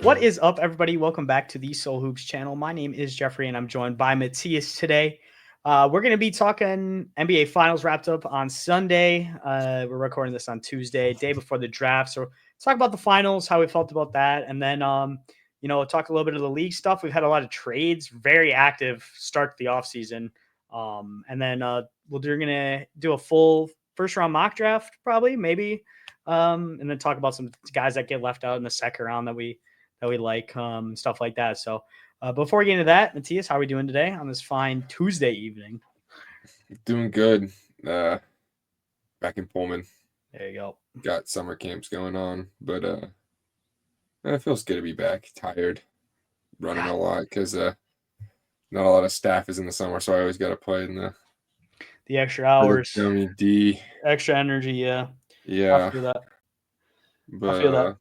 What is up, everybody? Welcome back to the Soul Hoops channel. My name is Jeffrey, and I'm joined by Matthias today. We're going to be talking NBA Finals wrapped up on Sunday. We're recording this on Tuesday, day before the draft. So talk about the finals, how we felt about that, and then talk a little bit of the league stuff. We've had a lot of trades, very active start to the offseason. And then we're going to do a full first round mock draft, probably, maybe. And then talk about some guys that get left out in the second round that we like, stuff like that. So before we get into that, Matthias, how are we doing today on this fine Tuesday evening? Doing good. Back in Pullman. There you go. Got summer camps going on, but it feels good to be back. Tired, running a lot because not a lot of staff is in the summer, so I always got to play in the extra hours, WD, extra energy. Yeah. I feel that. But I feel that.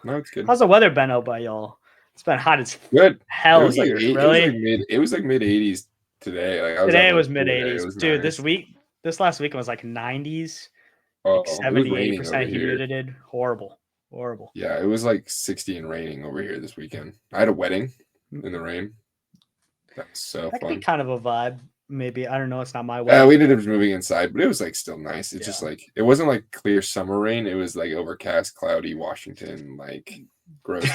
No, it's good. How's the weather been out by y'all? It's been hot as good. Hell. It was here, like really? it was like mid 80s today. Like today it was mid 80s, dude. Nice. This last week it was like 90s, like 78% humidity. Horrible. Yeah, it was like 60 and raining over here this weekend. I had a wedding in the rain. That's so that fun. could be kind of a vibe. Maybe, I don't know. It's not my way. We ended up moving inside, but it was like still nice. It's just like it wasn't like clear summer rain. It was like overcast, cloudy Washington, like gross.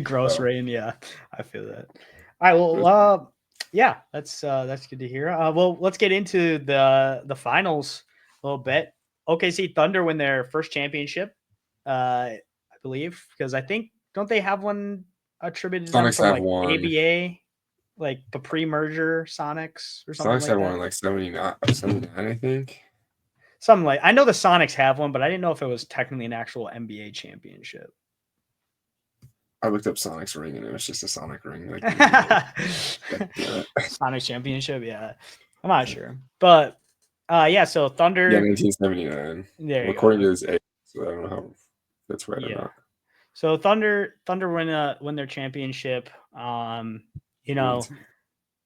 Gross rain. Yeah, I feel that. All right. Well, yeah, that's good to hear. Well, let's get into the finals a little bit. OKC Thunder win their first championship, I believe, because I think don't they have one attributed to them from like one. ABA? Like the pre-merger Sonics or something Sonics like had that. one like 79, I think. Something like, I know the Sonics have one, but I didn't know if it was technically an actual NBA championship. I looked up Sonics ring and it was just a Sonic ring. Like, Sonics championship, yeah. I'm not sure. But yeah, so Thunder. Yeah, 1979. There according to this age, so I don't know how that's right or not. So Thunder win their championship.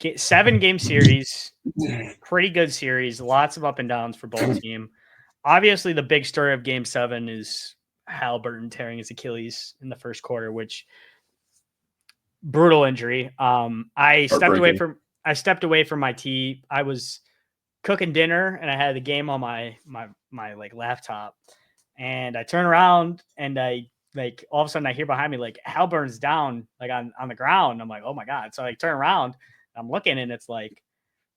Get 7-game series, pretty good series, lots of up and downs for both team. Obviously, the big story of Game 7 is Haliburton tearing his Achilles in the first quarter, which brutal injury. I stepped away from my tee. I was cooking dinner and I had the game on my like laptop, and I turn around and I like all of a sudden I hear behind me like Haliburton's down like on the ground. I'm like, oh my god! So I turn around, I'm looking, and it's like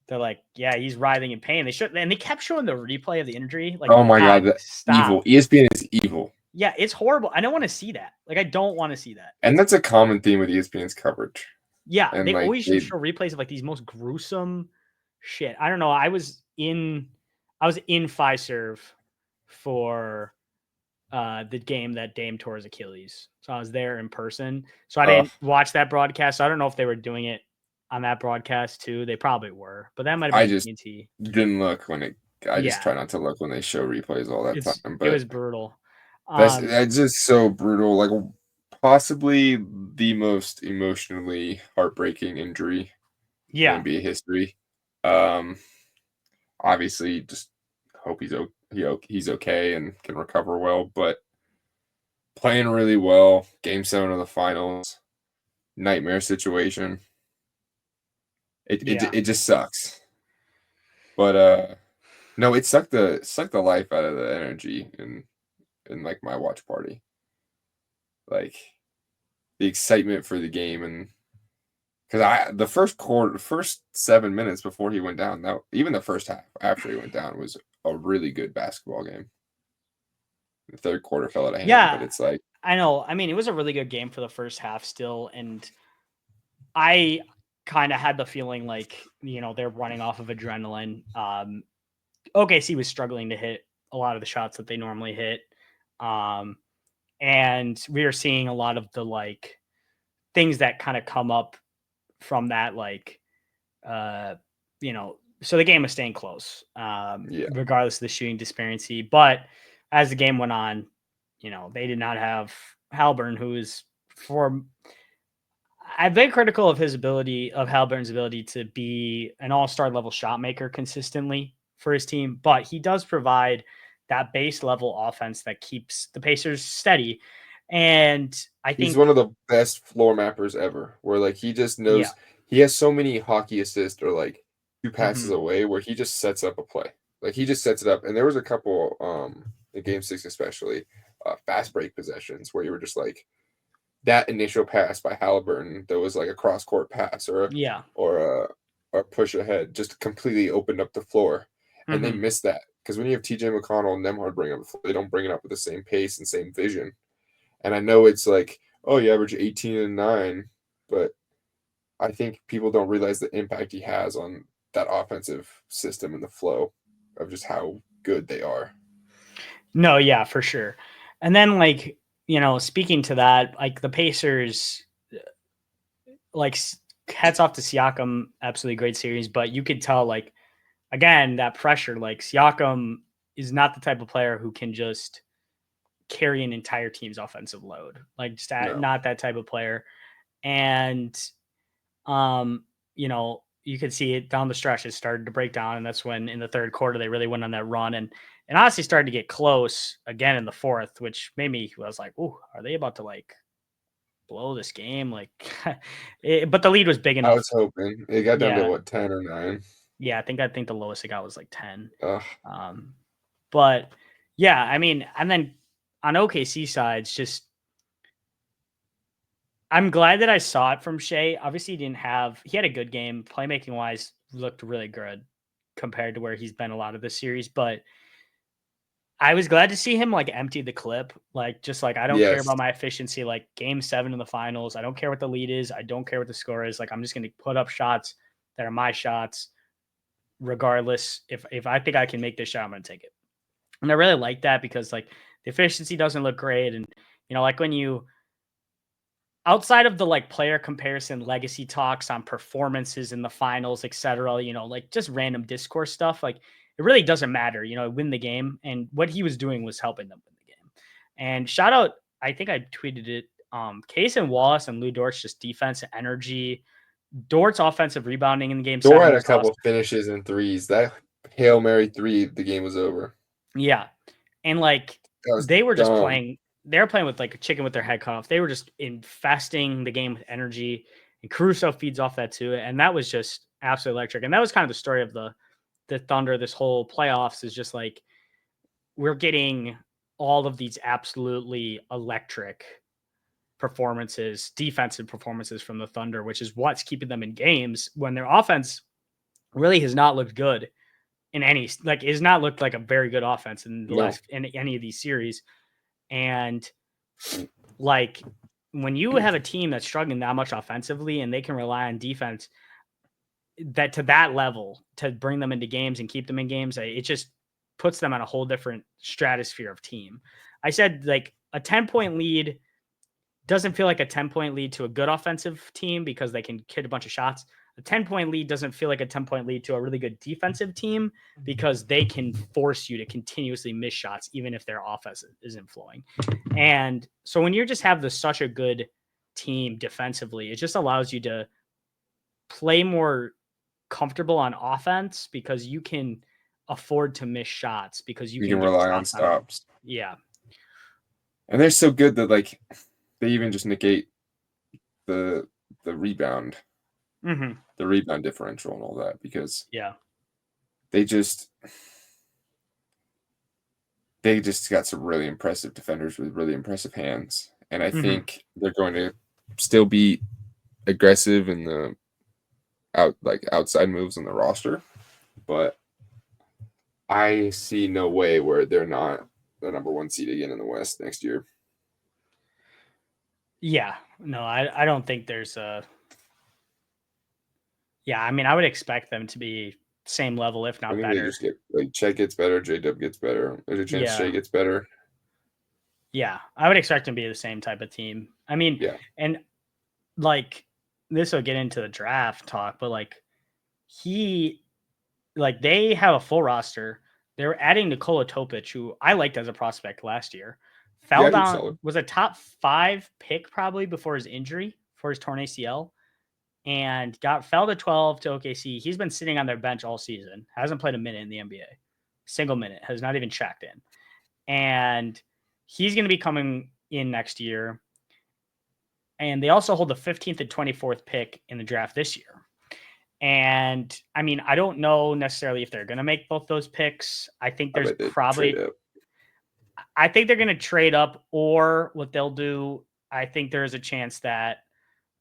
they're like, yeah, he's writhing in pain. They kept showing the replay of the injury. Like, oh my god, that's evil. ESPN is evil. Yeah, it's horrible. I don't want to see that. Like, I don't want to see that. And that's a common theme with ESPN's coverage. Yeah, and they always show replays of like these most gruesome shit. I don't know. I was in Fiserv for the game that Dame tore his Achilles. So I was there in person. So I didn't watch that broadcast. So I don't know if they were doing it on that broadcast too. They probably were, but that might have been TNT. Didn't look when it. I just try not to look when they show replays all that time. But it was brutal. That's just so brutal. Like possibly the most emotionally heartbreaking injury in NBA history. Obviously, just hope he's okay and can recover well. But playing really well, Game 7 of the finals, nightmare situation. It just sucks. But no, it sucked the life out of the energy in like my watch party. Like the excitement for the game, and because the first 7 minutes before he went down, even the first half after he went down was a really good basketball game. The third quarter fell out of hand, but it's like, I know. I mean, it was a really good game for the first half still, and I kind of had the feeling like, they're running off of adrenaline. OKC was struggling to hit a lot of the shots that they normally hit. And we are seeing a lot of the like things that kind of come up from that, like, so the game was staying close, regardless of the shooting disparity. But as the game went on, they did not have Haliburton, who is I've been critical of Haliburton's ability to be an all-star level shot maker consistently for his team, but he does provide that base level offense that keeps the Pacers steady. And I He's think, one of the best floor mappers ever. Where like he just yeah. knows he has so many hockey assists or like two passes Hmm. away where he just sets up a play. Like he just sets it up. And there was a couple in game 6 especially, fast break possessions where you were just like that initial pass by Halliburton that was like a cross court pass Yeah. or a push ahead just completely opened up the floor. And they Hmm. missed that. Because when you have TJ McConnell and Nemhard bring up the floor, they don't bring it up with the same pace and same vision. And I know it's like, oh, you average 18 and 9, but I think people don't realize the impact he has on that offensive system and the flow of just how good they are. No, yeah, for sure. And then like, speaking to that, like the Pacers, like hats off to Siakam, absolutely great series, but you could tell like again that pressure, like Siakam is not the type of player who can just carry an entire team's offensive load. Like just No. not that type of player. And um, you could see it down the stretch. It started to break down, and that's when in the third quarter they really went on that run and honestly started to get close again in the fourth, which made me I was like, "Oh, are they about to like blow this game?" Like, but the lead was big I enough. was hoping. It got down to Yeah, what, 10 or 9? yeah. I think the lowest it got was like 10. Ugh. Um, but yeah, I mean, and then on OKC sides, just I'm glad that I saw it from Shea. Obviously, he had a good game playmaking wise, looked really good compared to where he's been a lot of this series. But I was glad to see him like empty the clip, like just like I don't care Yes. about my efficiency. Like game 7 in the finals, I don't care what the lead is. I don't care what the score is. Like I'm just going to put up shots that are my shots, regardless. If I think I can make this shot, I'm going to take it. And I really like that because like the efficiency doesn't look great, and like when you outside of the like player comparison legacy talks on performances in the finals, etc., like just random discourse stuff, like it really doesn't matter, win the game. And what he was doing was helping them win the game. And shout out, I think I tweeted it, Case and Wallace and Lou Dort's just defense and energy. Dort's offensive rebounding in game Thor 7 had a was couple awesome. finishes and threes. That Hail Mary 3, the game was over. Yeah. And like That was they were just dumb. playing, they were playing with like a chicken with their head cut off. They were just infesting the game with energy, and Caruso feeds off that too. And that was just absolutely electric. And that was kind of the story of the Thunder this whole playoffs, is just like we're getting all of these absolutely electric performances, defensive performances from the Thunder, which is what's keeping them in games when their offense really has not looked good in any, like has not looked like a very good offense in the No. last in any of these series. And like when you have a team that's struggling that much offensively and they can rely on defense that to that level to bring them into games and keep them in games, it just puts them on a whole different stratosphere of team. I said like a 10-point lead doesn't feel like a 10-point lead to a good offensive team because they can hit a bunch of shots. A 10-point lead doesn't feel like a 10-point lead to a really good defensive team because they can force you to continuously miss shots, even if their offense isn't flowing. And so when you just have such a good team defensively, it just allows you to play more comfortable on offense because you can afford to miss shots because you You can can get rely on stops on them. stops. Yeah. And they're so good that like they even just negate the the rebound, Mm-hmm. the rebound differential and all that because Yeah. they just they just got some really impressive defenders with really impressive hands. And I Mm-hmm. think they're going to still be aggressive in the outside moves on the roster, but I see no way where they're not the number 1 seed again in the West next year. Yeah. No, I don't think there's a. Yeah, I mean, I would expect them to be same level, if I not think they better. just get like Chet gets better, J Dub gets better. There's a chance Yeah. Shea gets better. Yeah. I would expect them to be the same type of team. I mean, Yeah. and like this will get into the draft talk, but like they have a full roster. They're adding Nikola Topic, who I liked as a prospect last year. Fell Yeah, he was down, solid. was a top 5 pick probably before his injury, for his torn ACL, and fell to 12 to OKC. He's been sitting on their bench all season. Hasn't played a minute in the NBA. Single minute. Has not even checked in. And he's going to be coming, in next year. And they also hold the 15th and 24th pick in the draft this year. And I mean, I don't know necessarily if they're going to make both those picks. I think there's probably, I think they're going to trade up, or what they'll do, I think there's a chance that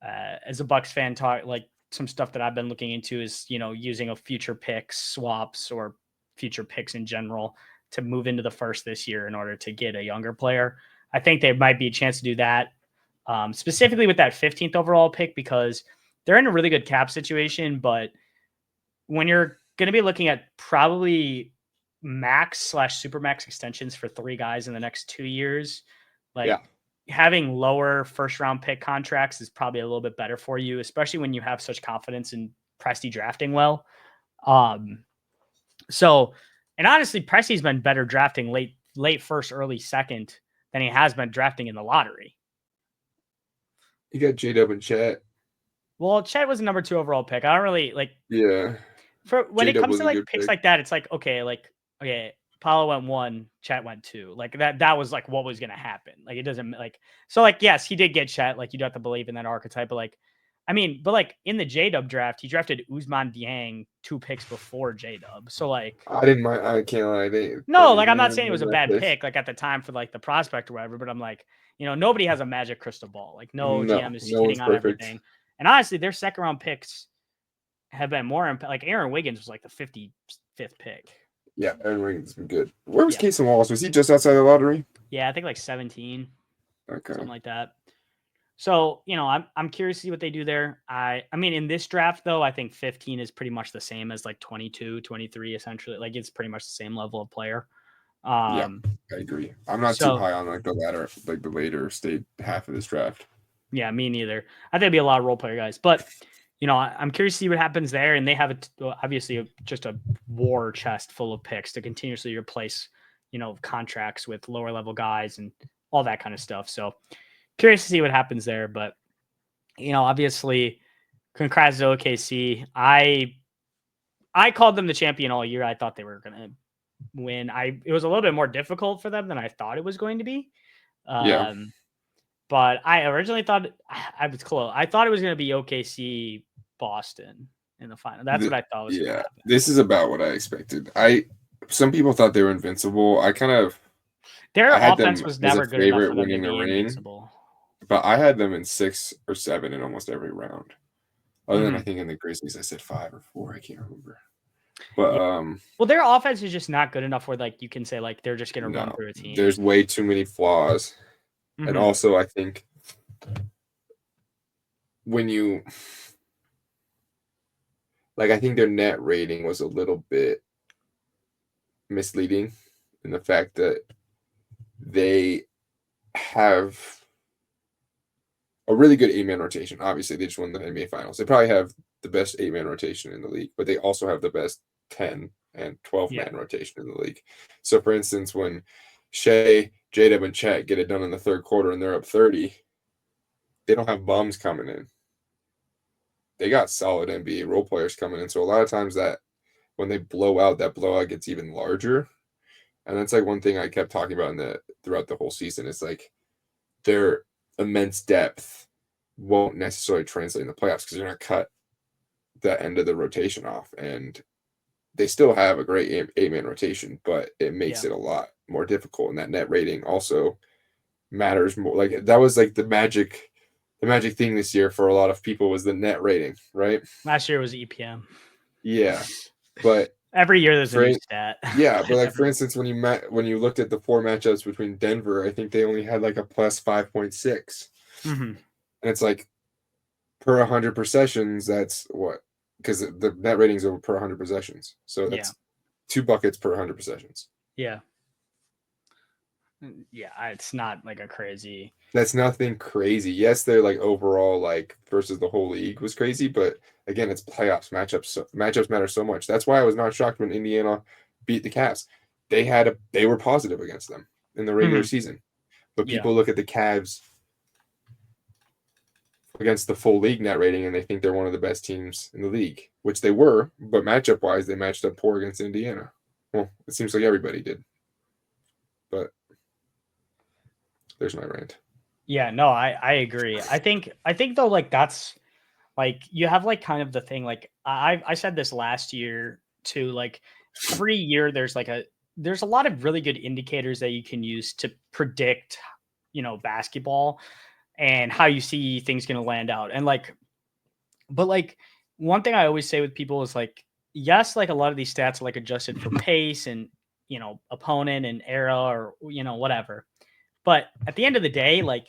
as a Bucks fan, talk like some stuff that I've been looking into is, you know, using a future picks swaps or future picks in general to move into the first this year in order to get a younger player. I think there might be a chance to do that, specifically with that 15th overall pick, because they're in a really good cap situation. But when you're going to be looking at probably max/super max extensions for 3 guys in the next 2 years, like having lower first round pick contracts is probably a little bit better for you, especially when you have such confidence in Presti drafting well. So, and honestly, Presti's been better drafting late first, early second than he has been drafting in the lottery. You got J-Dub and Chet. Well, Chet was a number 2 overall pick. I don't really like. Yeah. For when J-Dub it comes to like picks pick. Like that, it's like okay, Paolo went 1, Chet went 2. Like that was like what was gonna happen. Like it doesn't like so like yes, he did get Chet. Like you do have to believe in that archetype, but like I mean, but like in the J-Dub draft, he drafted Ousmane Dieng 2 picks before J-Dub. So like I didn't mind. I can't lie. No, like I'm not saying it was a bad pick, like at the time for like the prospect or whatever. But I'm like, you know, nobody has a magic crystal ball. Like no GM is hitting on everything. And honestly, their second round picks have been more like Aaron Wiggins was like the 55th pick. Yeah, Aaron Wiggins has been good. Where was Casey Wallace? Was he just outside the lottery? Yeah, I think like 17. Okay. Something like that. So, you know, I'm curious to see what they do there. I mean, in this draft, though, I think 15 is pretty much the same as like 22, 23, essentially. Like it's pretty much the same level of player. Yeah, I agree. I'm not too high on like the later state half of this draft. Yeah, me neither. I think it'd be a lot of role player guys, but you know, I'm curious to see what happens there. And they have obviously just a war chest full of picks to continuously replace, you know, contracts with lower level guys and all that kind of stuff. So curious to see what happens there. But, you know, obviously, congrats to OKC. I called them the champion all year. I thought they were going to win. It was a little bit more difficult for them than I thought it was going to be. But I originally thought I was close. I thought it was going to be OKC Boston in the final. That's what I thought was going to happen. This is about what I expected. Some people thought they were invincible. Their offense was never good enough for them to be invincible. But I had them in 6 or 7 in almost every round. Other than I think in the Grizzlies I said 5 or 4. I can't remember. But well, their offense is just not good enough where like you can say like they're just going to run through a team. There's way too many flaws. And also, I think I think their net rating was a little bit misleading in the fact that they have a really good 8-man rotation. Obviously, they just won the NBA Finals. They probably have the best 8-man rotation in the league, but they also have the best 10 and 12-man rotation in the league. So, for instance, when Shea, J-Dub, and Chet get it done in the third quarter and they're up 30, they don't have bums coming in. They got solid NBA role players coming in. So a lot of times that when they blow out, that blowout gets even larger. And that's like one thing I kept talking about throughout the whole season. It's like their immense depth won't necessarily translate in the playoffs because they're going to cut the end of the rotation off. And they still have a great 8-man rotation, but it makes it a lot more difficult. And that net rating also matters more. Like that was like the magic thing this year for a lot of people was the net rating, right? Last year was EPM. Yeah, but every year there's a new stat. Yeah, but like for instance, when you looked at the 4 matchups between Denver, I think they only had like a plus 5.6, and it's like per 100 possessions. That's what. Because the net ratings are per 100 possessions. So that's 2 buckets per 100 possessions. Yeah. Yeah, it's not like a crazy. That's nothing crazy. Yes, they're like overall like versus the whole league was crazy, but again, it's playoffs. Matchups matter so much. That's why I was not shocked when Indiana beat the Cavs. They were positive against them in the regular season. But people look at the Cavs against the full league net rating and they think they're one of the best teams in the league, which they were, but matchup wise they matched up poor against Indiana. Well, it seems like everybody did, but There's my rant. Yeah, no, I agree. I think though, like that's like you have like kind of the thing, like I said this last year too, like every year there's a lot of really good indicators that you can use to predict, basketball and how you see things going to land out. And but like one thing I always say with people is like, yes, like a lot of these stats are like adjusted for pace and, opponent and era or, whatever. But at the end of the day, like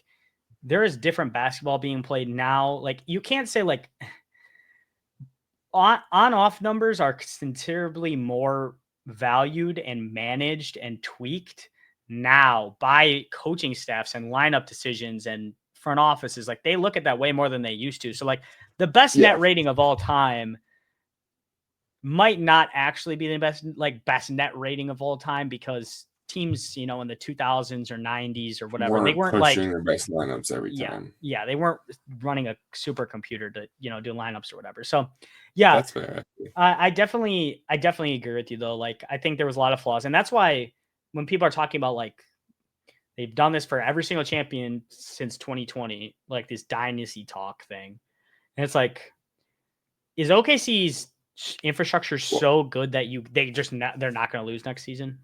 there is different basketball being played now. Like you can't say like on off numbers are considerably more valued and managed and tweaked now by coaching staffs and lineup decisions and front offices. Like they look at that way more than they used to. So like the best net rating of all time might not actually be the best net rating of all time because teams, in the 2000s or 90s or whatever, they weren't pushing their best lineups every time. Yeah, they weren't running a supercomputer to, do lineups or whatever. So, yeah, that's fair. I definitely agree with you though. Like, I think there was a lot of flaws, and that's why when people are talking about like they've done this for every single champion since 2020, like this dynasty talk thing, and it's like, is OKC's infrastructure so good that they're not going to lose next season?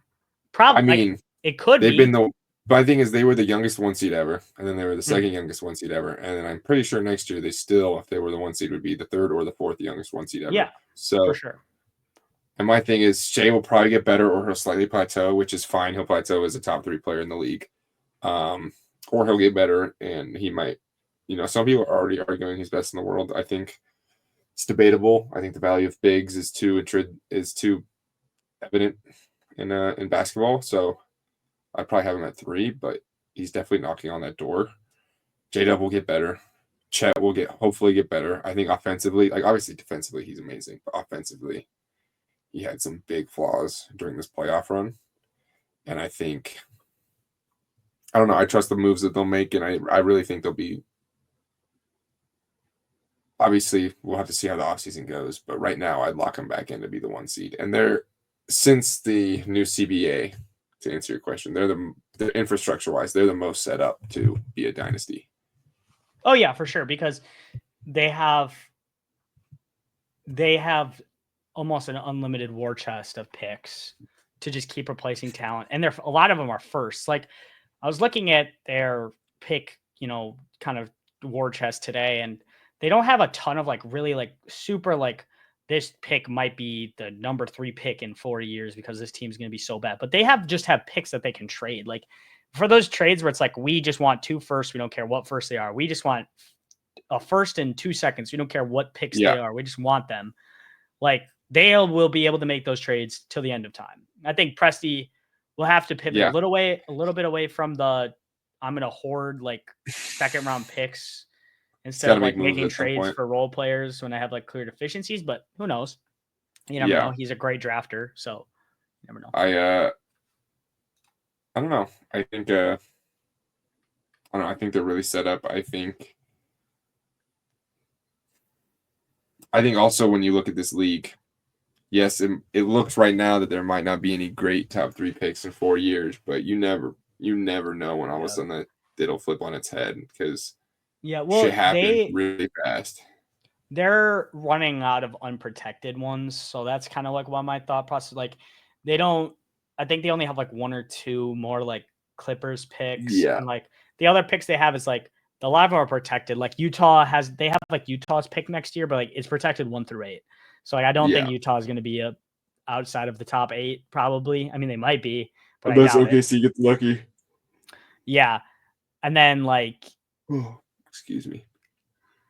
Probably. I mean, it could they've be. been but the thing is, they were the youngest 1 seed ever, and then they were the second youngest 1 seed ever, and then I'm pretty sure next year they still, if they were the 1 seed, would be the third or the fourth youngest 1 seed ever. Yeah, so for sure. And my thing is, Shea will probably get better, or he'll slightly plateau, which is fine. He'll plateau as a top 3 player in the league, or he'll get better, and he might. Some people are already arguing he's best in the world. I think it's debatable. I think the value of bigs is too evident in basketball. So I'd probably have him at 3, but he's definitely knocking on that door. J-Dub will get better. Chet will hopefully get better. I think offensively, like obviously defensively, he's amazing, but offensively, he had some big flaws during this playoff run. And I don't know, I trust the moves that they'll make, and I really think they'll be. Obviously, we'll have to see how the offseason goes, but right now I'd lock them back in to be the 1 seed. And since the new CBA, to answer your question, they're infrastructure-wise, they're the most set up to be a dynasty. Oh yeah, for sure, because they have almost an unlimited war chest of picks to just keep replacing talent, and a lot of them are firsts. Like I was looking at their pick, kind of war chest today, and they don't have a ton of like really like super like this pick might be the number 3 pick in 4 years because this team's going to be so bad. But they have picks that they can trade. Like for those trades where it's like, we just want 2 firsts. We don't care what first they are. We just want a first and 2 seconds. We don't care what picks they are. We just want them. Like they will be able to make those trades till the end of time. I think Presti will have to pivot a little bit away from the, I'm going to hoard like second round picks instead of like making trades for role players when I have like clear deficiencies, but who knows? You never know. He's a great drafter, so you never know. I don't know. I think I think they're really set up. I think also when you look at this league, yes, it looks right now that there might not be any great top 3 picks in 4 years, but you never know when all of a sudden that it'll flip on its head because shit happens really fast. They're running out of unprotected ones, so that's kind of like what my thought process. Like I think they only have like 1 or 2 more like Clippers picks. Yeah. And like the other picks they have is like the lot of them are protected. Like they have like Utah's pick next year, but like it's protected 1 through 8. So like I don't think Utah is going to be outside of the top 8 probably. I mean they might be, but unless OKC gets lucky. Yeah. And then like excuse me.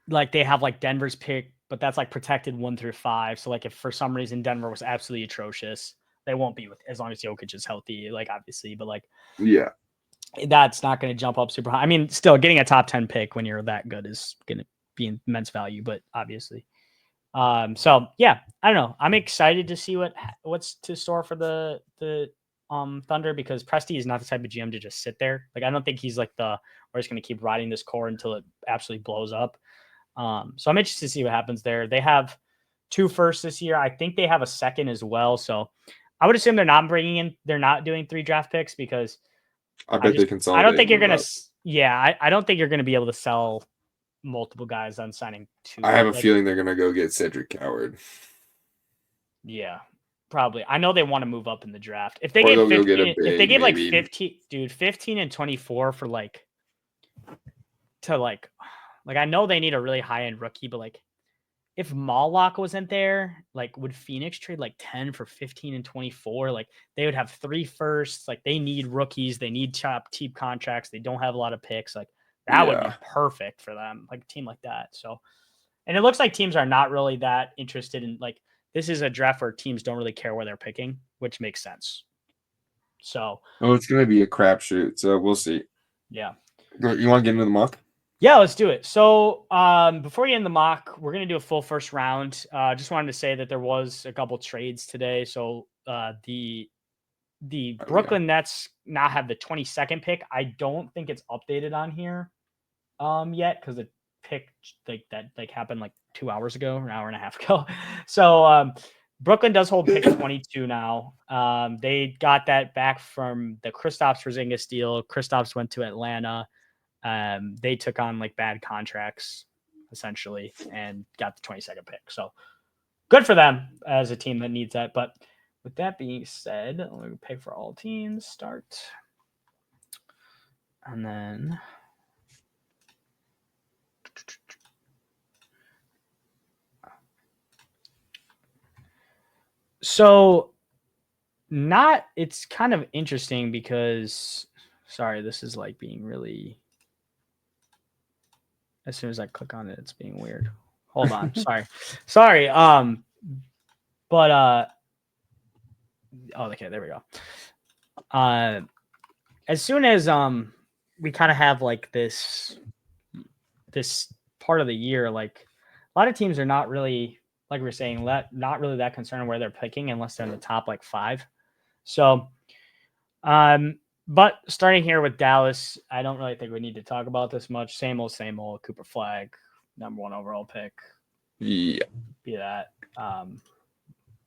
Like they have like Denver's pick, but that's like protected 1 through 5. So like if for some reason Denver was absolutely atrocious, they won't be as long as Jokic is healthy, like obviously, but like that's not going to jump up super high. I mean, still getting a top 10 pick when you're that good is going to be immense value, but obviously. So yeah, I don't know. I'm excited to see what's to store for the Thunder because Presti is not the type of GM to just sit there. Like I don't think he's like we're just going to keep riding this core until it absolutely blows up. So I'm interested to see what happens there. They have 2 firsts this year. I think they have a second as well. So I would assume they're not doing 3 draft picks because I bet they consolidate. I don't think you're going to, Yeah, I don't think you're going to be able to sell multiple guys on signing 2. I have a Like, feeling they're gonna go get Cedric Coward. yeah, probably. I know they want to move up in the draft. If they Or gave they'll go 15, get a if they big, gave like maybe. 15, dude, 15 and 24 for like I know they need a really high end rookie, but like if Moloch wasn't there, like would Phoenix trade like 10 for 15 and 24? Like they would have 3 firsts. Like they need rookies, they need top team contracts, they don't have a lot of picks. Like that would be Yeah. perfect for them, like a team like that. So, and it looks like teams are not really that interested in like this is a draft where teams don't really care where they're picking, which makes sense. So, Oh, it's gonna be a crapshoot. So we'll see. yeah. You want to get into the mock? Yeah, let's do it. So before you end the mock, we're going to do a full first round. Just wanted to say that there was a couple trades today. So the Brooklyn Nets now have the 22nd pick. I don't think it's updated on here yet because the pick that happened like 2 hours ago, or an hour and a half ago. So Brooklyn does hold pick 22 now. They got that back from the Kristaps Porzingis deal. Kristaps went to Atlanta. They took on like bad contracts essentially and got the 22nd pick. So good for them as a team that needs that. But with that being said, let me pick for all teams, start. And then so it's kind of interesting because sorry, this is like being really as soon as I click on it, it's being weird. Hold on. Sorry. But okay, there we go. As soon as we kind of have like this part of the year, like a lot of teams are not really, like we were saying, not really that concerned where they're picking unless they're in the top like 5. So but starting here with Dallas, I don't really think we need to talk about this much. Same old Cooper Flag, number 1 overall pick. Yeah. Be that.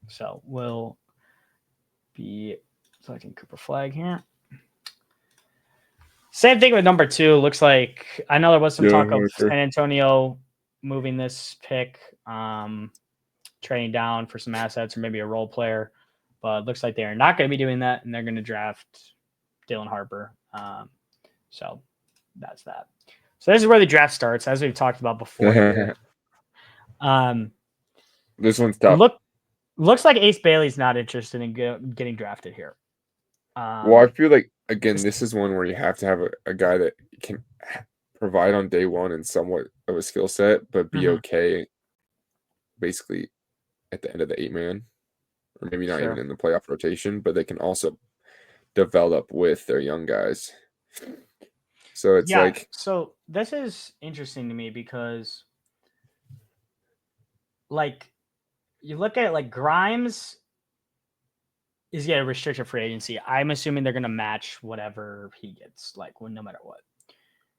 So we'll be selecting Cooper Flag here. Same thing with number 2. Looks like I know there was some talk of San Antonio moving this pick, trading down for some assets or maybe a role player, but it looks like they are not going to be doing that, and they're going to draft Dylan Harper. So that's that. So this is where the draft starts, as we've talked about before. This one's tough. Looks like Ace Bailey's not interested in getting drafted here. Well, I feel like again, this is one where you have to have a guy that can provide on day one and somewhat of a skill set, but be okay basically at the end of the 8-man, or maybe not even in the playoff rotation, but they can also develop with their young guys. So it's like, so this is interesting to me because like you look at it, like Grimes is a restricted free agency. I'm assuming they're going to match whatever he gets, like no matter what.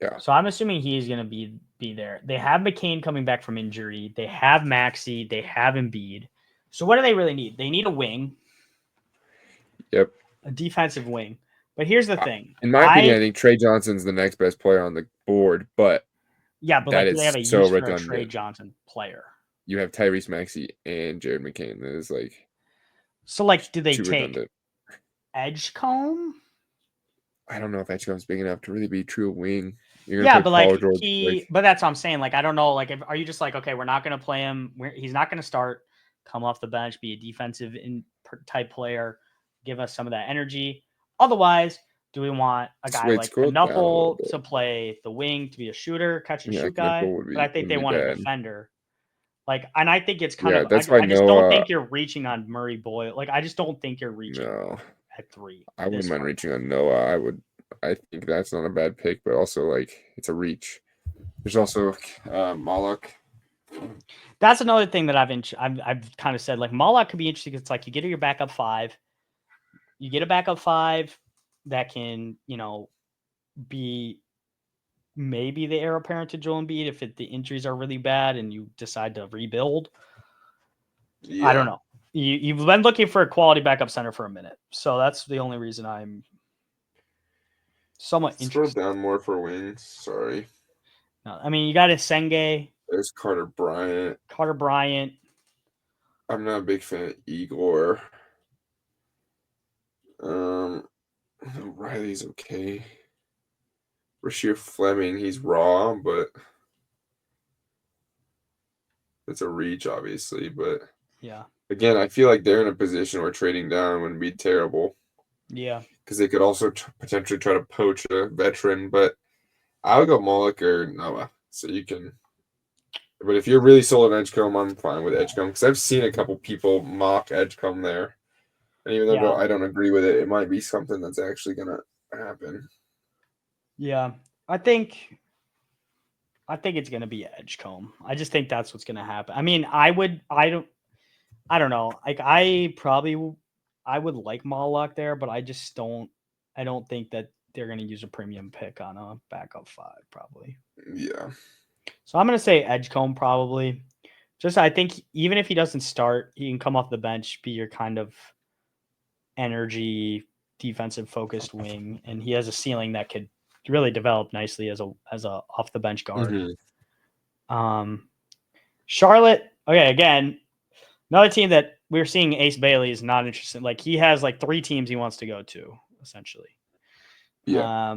Yeah. So I'm assuming he's going to be there. They have McCain coming back from injury. They have Maxey. They have Embiid. So what do they really need? They need a wing. Yep. A defensive wing. But here's the thing. In my opinion, I think Trey Johnson's the next best player on the board, but that like, do they have a so use for redundant. a Trey Johnson player? You have Tyrese Maxey and Jared McCain. That is like so like do they take redundant. Edgecombe? I don't know if Edgecombe's big enough to really be a true wing. But like but that's what I'm saying. Like I don't know. Like, are you just like, okay, we're not going to play him. He's not going to start. Come off the bench, be a defensive type player, give us some of that energy. Otherwise, do we want a guy like Knuckle to play the wing, to be a shooter, catch and shoot guy? But I think they want a defender. Like, and I think it's kind of. That's why I just don't think you're reaching on Murray Boyle. Like, I just don't think you're reaching at 3. I wouldn't mind reaching on Noah. I think that's not a bad pick, but also like it's a reach. There's also Moloch. That's another thing that I've kind of said. Like Moloch could be interesting. It's like you get your backup 5. You get a backup 5 that can, be maybe the heir apparent to Joel Embiid if the injuries are really bad and you decide to rebuild. Yeah. I don't know. You've been looking for a quality backup center for a minute, so that's the only reason I'm. somewhat Scroll interesting. down more for wings. Sorry. No, I mean, you got Senge, There's Carter Bryant. Carter Bryant. I'm not a big fan of Igor. Riley's okay. Rasheer Fleming, he's raw, but it's a reach, obviously. But Yeah. again, I feel like they're in a position where trading down wouldn't be terrible Yeah. because they could also potentially try to poach a veteran. But I would go Moloch or Noah. So you can. But if you're really sold on Edgecombe, I'm fine with Edgecombe because I've seen a couple people mock Edgecombe there. And even though Yeah. I don't agree with it, it might be something that's actually going to happen. Yeah. I think it's gonna be Edgecombe. I just think that's what's gonna happen. I mean, I don't know. Like I would like Moloch there, but I just don't. I don't think that they're gonna use a premium pick on a backup 5 probably. Yeah. So I'm gonna say Edgecombe probably. Just I think even if he doesn't start, he can come off the bench, be your kind of energy defensive focused wing, and he has a ceiling that could really develop nicely as a off the bench guard. Charlotte, okay, again, another team that we're seeing Ace Bailey is not interested. Like he has like 3 teams he wants to go to, essentially. Yeah.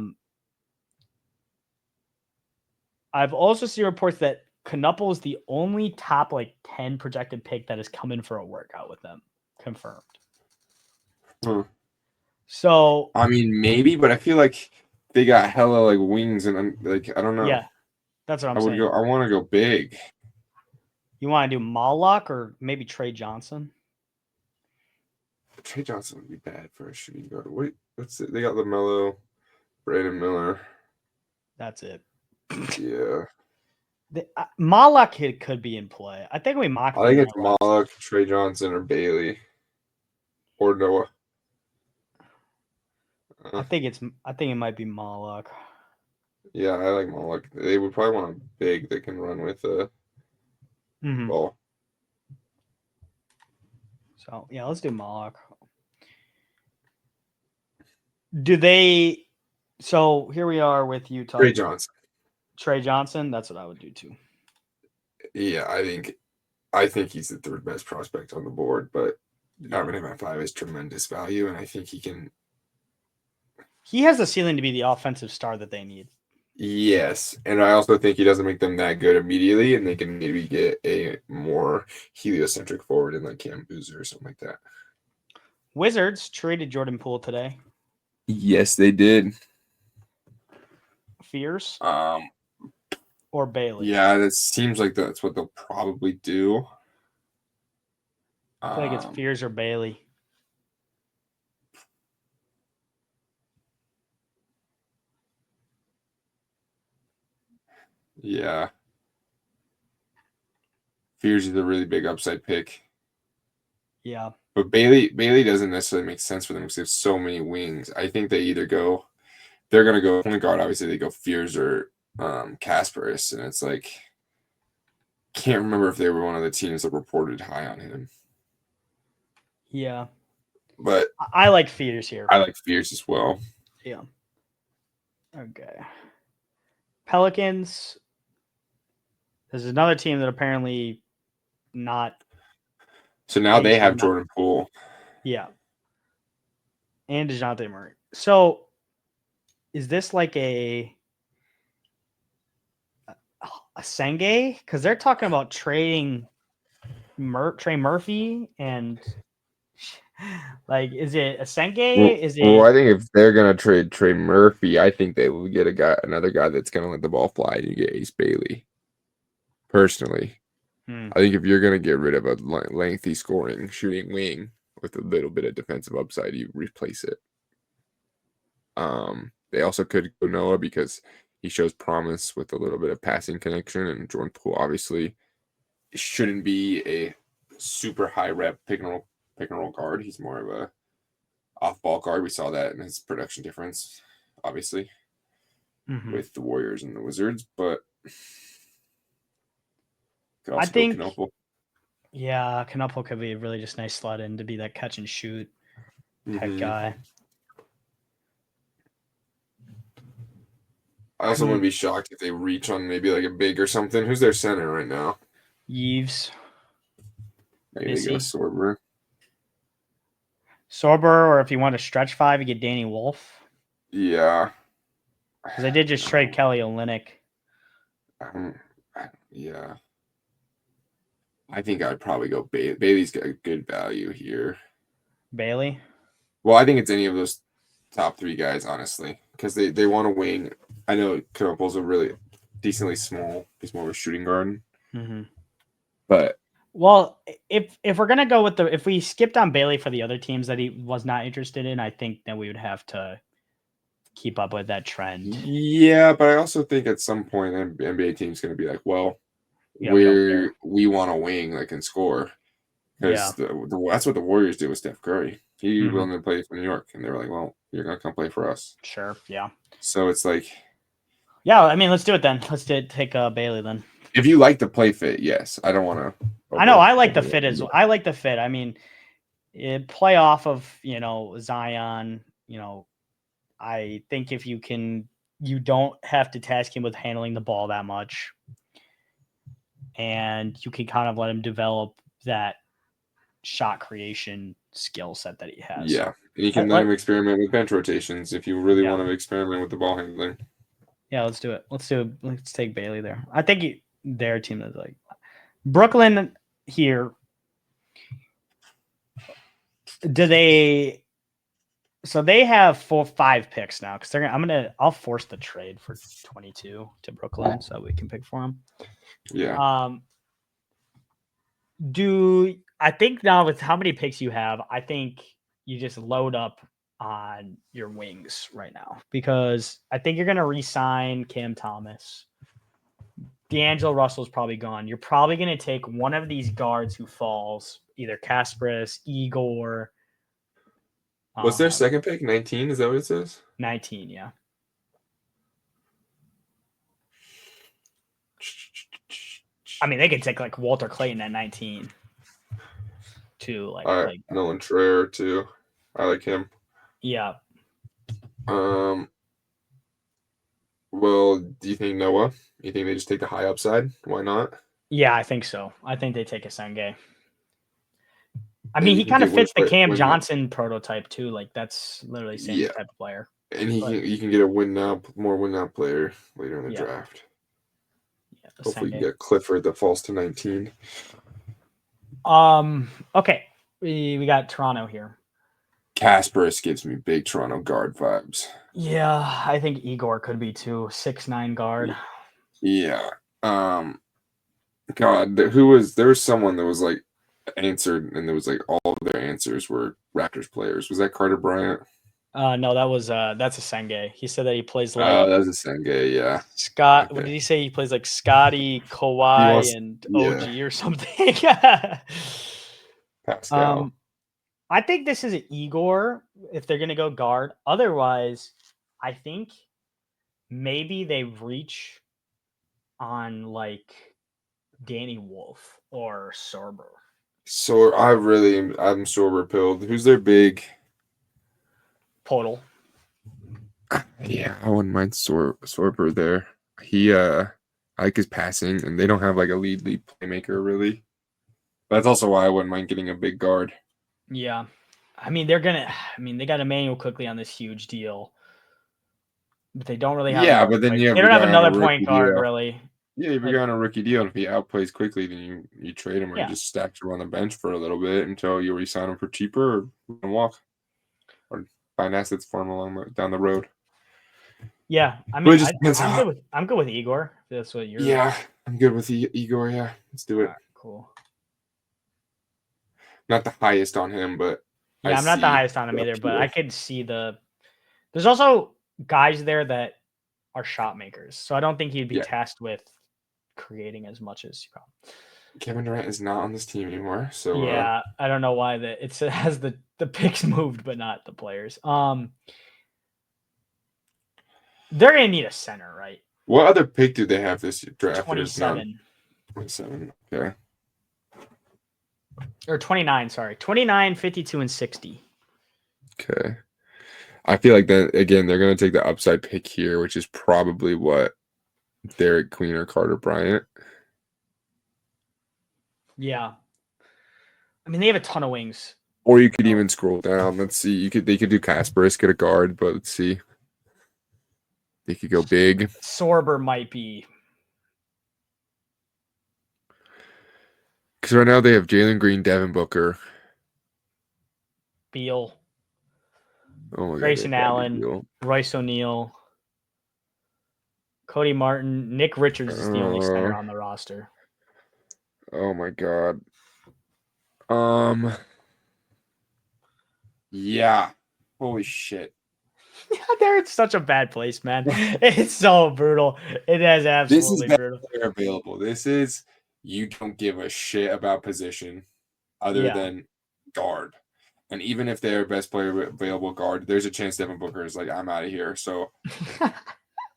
I've also seen reports that Knuppel is the only top like 10 projected pick that is coming for a workout with them. Confirmed. Hmm. So I mean, maybe, but I feel like they got hella like wings and like I don't know. yeah, that's what I'm saying. I want to go big. You want to do Moloch or maybe Trey Johnson? Trey Johnson would be bad for a shooting guard. Wait, what's it? They got LaMelo, Brandon Miller. That's it. Yeah. Moloch could be in play. I think we mocked I him think there it's last. Moloch, Trey Johnson, or Bailey. Or Noah. I think it might be Moloch. Yeah, I like Moloch. They would probably want a big that can run with a ball. So yeah, let's do Moloch. Do they? So here we are with Utah. Trey Johnson. Trey Johnson. That's what I would do too. Yeah, I think he's the 3rd best prospect on the board, but having him at 5 is tremendous value, and I think he can. He has the ceiling to be the offensive star that they need. Yes, and I also think he doesn't make them that good immediately, and they can maybe get a more heliocentric forward in like Cam Boozer or something like that. Wizards traded Jordan Poole today. Yes, they did. Fears or Bailey? Yeah, that seems like that's what they'll probably do. I feel like it's Fears or Bailey. Yeah. Fears is a really big upside pick. Yeah. But Bailey doesn't necessarily make sense for them because they have so many wings. I think they're going to go point guard. Obviously, they go Fears or Kasparis, and it's like can't remember if they were one of the teams that reported high on him. Yeah. But I like Fears here. I like Fears as well. Yeah. Okay. Pelicans. There's another team that apparently not. So now they have Jordan Poole. Yeah. And DeJounte Murray. So is this like a Senge? Because they're talking about trading Trey Murphy and like, is it a Senge? Is it? Well, I think if they're gonna trade Trey Murphy, I think they will get another guy that's gonna let the ball fly, and you get Ace Bailey. Personally, I think if you're gonna get rid of a lengthy scoring shooting wing with a little bit of defensive upside, you replace it. They also could go Noah because he shows promise with a little bit of passing connection, and Jordan Poole obviously shouldn't be a super high rep pick and roll guard. He's more of a off ball guard. We saw that in his production difference, obviously, with the Warriors and the Wizards. But I think Knuppel could be a really just nice slot in to be that catch and shoot type guy. I also wouldn't be shocked if they reach on maybe like a big or something. Who's their center right now? Yves. Maybe they go Sorber. Sorber, or if you want to stretch five, you get Danny Wolf. Yeah. Because I did just trade Kelly Olynyk. Yeah. I think I'd probably go Bailey. Bailey's got a good value here. Bailey? Well, I think it's any of those top three guys, honestly, because they want to wing. I know Knopel's a really decently small. He's more of a shooting guard. Mm-hmm. But well, if we're gonna go with if we skipped on Bailey for the other teams that he was not interested in, I think that we would have to keep up with that trend. Yeah, but I also think at some point an NBA team's going to be like, well, yeah, we want to wing like and score because that's what the Warriors did with Steph Curry. He willing to play for New York, and they were like, well, you're going to come play for us. Sure, yeah. So it's like, yeah, I mean, let's do it then. Let's take Bailey then. If you like the play fit, yes. I don't want to. I know I like the fit as well. I like the fit. I mean, play off of Zion. I think if you don't have to task him with handling the ball that much, and you can kind of let him develop that shot creation skill set that he has. Yeah, and you can let him experiment with bench rotations if you really want to experiment with the ball handling. Yeah, let's do it. Let's take Bailey there. I think their team is like Brooklyn here. So they have 5 picks now because I'll force the trade for 22 to Brooklyn so we can pick for them. Yeah. I think now with how many picks you have, I think you just load up on your wings right now because I think you're going to re-sign Cam Thomas. D'Angelo Russell's probably gone. You're probably going to take one of these guards who falls, either Kasparis, Igor. What's their second pick? 19? Is that what it says? 19, yeah. I mean, they could take like Walter Clayton at 19. Too like Nolan Trayer too. I like him. Yeah. Well, do you think Noah? You think they just take the high upside? Why not? Yeah, I think so. I think they take a Senge. I mean, he kind of fits the Cam Johnson prototype too. Like that's literally the same type of player. And you can get a more win now player later in the draft. Yeah, hopefully you get Clifford that falls to 19. Okay. We got Toronto here. Kasparis gives me big Toronto guard vibes. Yeah, I think Igor could be too. 6'9" guard. Yeah. God, there was someone that was like answered, and there was like all of their answers were Raptors players. Was that Carter Bryant? No, that's a Senge. He said that he plays like. Oh, that was a Senge, yeah. Scott, okay. What did he say? He plays like Scotty, Kawhi, and OG or something. Pascal. I think this is an Igor if they're gonna go guard. Otherwise, I think maybe they reach on like Danny Wolf or Sorber. So I'm Sorber pilled. Who's their big? Podol. Yeah, I wouldn't mind Sorber there. He I like his passing, and they don't have like a lead playmaker really. That's also why I wouldn't mind getting a big guard. Yeah. I mean, they got Emmanuel Quickley on this huge deal. But they don't really have but then they don't have another point guard really. Yeah, if you're on a rookie deal, and if he outplays Quickly, then you trade him or you just stack him on the bench for a little bit until you resign him for cheaper or walk. Or find assets for him down the road. Yeah, I mean, I'm good with Igor. That's what you're. Yeah, I'm good with Igor. Yeah, let's do it. Right, cool. Not the highest on him, but yeah, I'm not the highest on him either. But I could see There's also guys there that are shot makers, so I don't think he'd be tasked with creating as much as you probably. Kevin Durant is not on this team anymore, so yeah, I don't know why it has the picks moved, but not the players. They're gonna need a center, right? What other pick do they have this draft? 27. 27. Okay. Or 29. Sorry, 29, 52, and 60. Okay. I feel like then again they're gonna take the upside pick here, which is probably what Derek Queen or Carter Bryant. Yeah. I mean, they have a ton of wings. Or you could even scroll down. Let's see. They could do Kasparis, get a guard, but let's see. They could go big. Sorber might be. Because right now they have Jalen Green, Devin Booker, Beal. Oh my Grayson God, they have Bradley Allen, Beal. Royce O'Neal, Cody Martin, Nick Richards is the only center on the roster. Oh my God. Yeah. Holy shit. They're in such a bad place, man. It's so brutal. It is absolutely brutal. They're available. This is you don't give a shit about position other than guard. And even if they're best player available guard, there's a chance Devin Booker is like, I'm out of here. So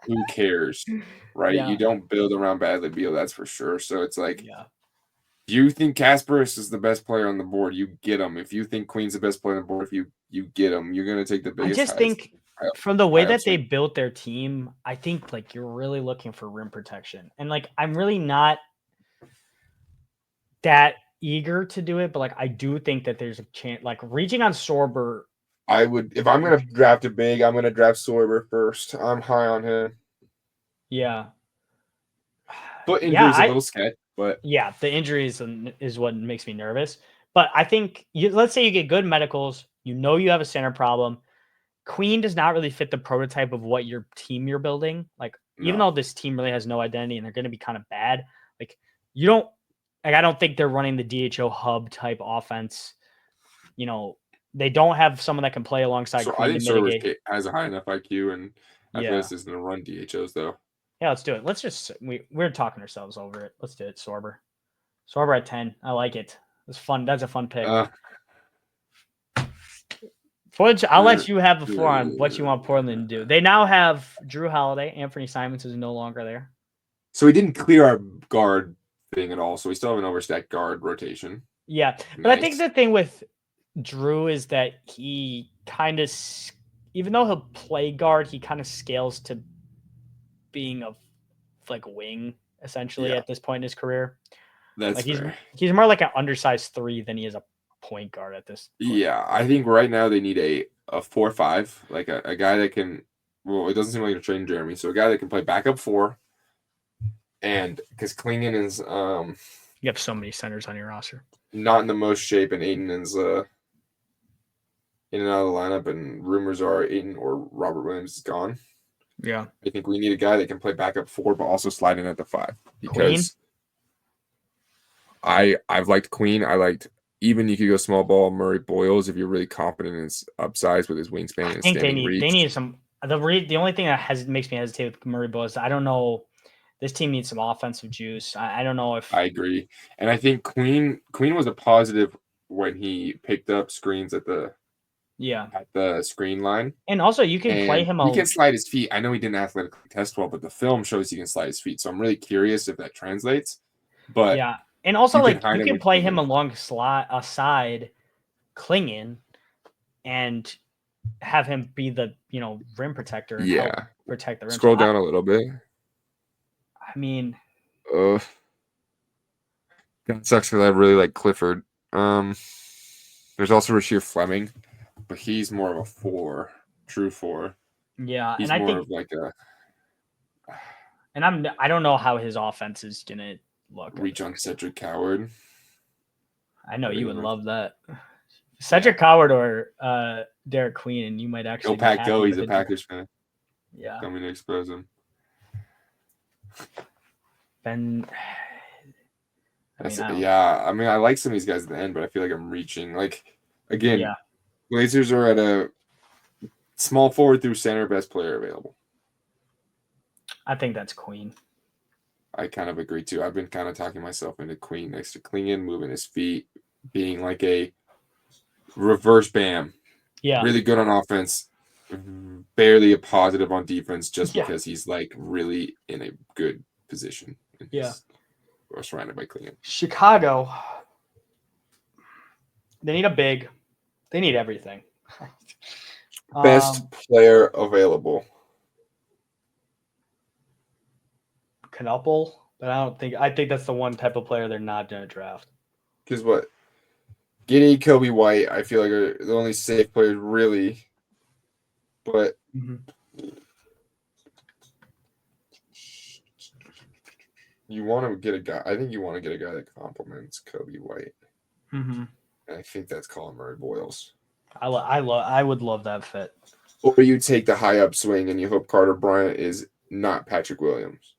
who cares? Right? Yeah. You don't build around Bradley Beal, that's for sure. So it's like, Yeah. you think Kasparis is the best player on the board, you get him. If you think Queen's the best player on the board, if you get him, you're gonna take the biggest. I just think from the way that they built their team, I think like you're really looking for rim protection. And like I'm really not that eager to do it, but like I do think that there's a chance like reaching on Sorber. I would if I'm gonna draft a big, I'm gonna draft Sorber first. I'm high on him. Yeah. Foot injury is a little sketch, but yeah, the injuries is what makes me nervous. But I think let's say you get good medicals, you have a center problem. Queen does not really fit the prototype of what your team you're building. Like, even though this team really has no identity and they're going to be kind of bad, like I don't think they're running the DHO hub type offense. They don't have someone that can play alongside Queen. I think Sorber has a high enough IQ and athleticism to run DHOs though. Yeah, let's do it. Let's just we're talking ourselves over it. Let's do it. Sorber at 10. I like it. It's fun. That's a fun pick. I'll let you have the floor on what you want Portland to do. They now have Drew Holiday. Anthony Simons is no longer there. So we didn't clear our guard thing at all. So we still have an overstacked guard rotation. Yeah. But I think the thing with Drew is that he kind of, even though he'll play guard, he kind of scales to being a wing essentially at this point in his career. That's he's more like an undersized 3 than he is a point guard at this point. Yeah, I think right now they need a 4-5, like a guy that can. Well, it doesn't seem like you're trading Jeremy, so a guy that can play backup 4. And because Klingon is you have so many centers on your roster, not in the most shape, and Ayton is in and out of the lineup, and rumors are Ayton or Robert Williams is gone. Yeah, I think we need a guy that can play backup 4, but also slide in at the 5 because I've liked Queen. I liked. Even you could go small ball Murray Boyles if you're really confident in his upsides with his wingspan and standing reach. They need some. The only thing that makes me hesitate with Murray Boyles, I don't know. This team needs some offensive juice. I don't know if I agree, and I think Queen was a positive when he picked up screens at the screen line, and also you can play him. He can slide his feet. I know he didn't athletically test well, but the film shows he can slide his feet. So I'm really curious if that translates. But yeah. And also, you can play him alongside Klingon and have him be the, rim protector. And help protect the rim. Scroll down a little bit. I mean, that sucks because I really like Clifford. There's also Rasheer Fleming, but he's more of a 4, true 4. Yeah, he's and more of like a. And I don't know how his offense is gonna look. Reach on Cedric Coward. I know you would love that. Cedric Coward or Derek Queen, and you might actually go. He's a Packers fan. Yeah. Coming to expose him. Ben. I mean, I like some of these guys at the end, but I feel like I'm reaching. Like, again, Blazers are at a small forward through center, best player available. I think that's Queen. I kind of agree too. I've been kind of talking myself into Queen next to Klingon, moving his feet, being like a reverse Bam. Yeah. Really good on offense, barely a positive on defense just because he's like really in a good position. Or surrounded by Klingon. Chicago, they need a big. They need everything. Best player available. Knuppel, but I think that's the one type of player they're not going to draft. Because what? Giddy, Kobe White, I feel like are the only safe players really. But you want to get a guy. I think you want to get a guy that complements Kobe White. Mm-hmm. And I think that's Colin Murray Boyles. I would love that fit. Or you take the high upswing and you hope Carter Bryant is not Patrick Williams.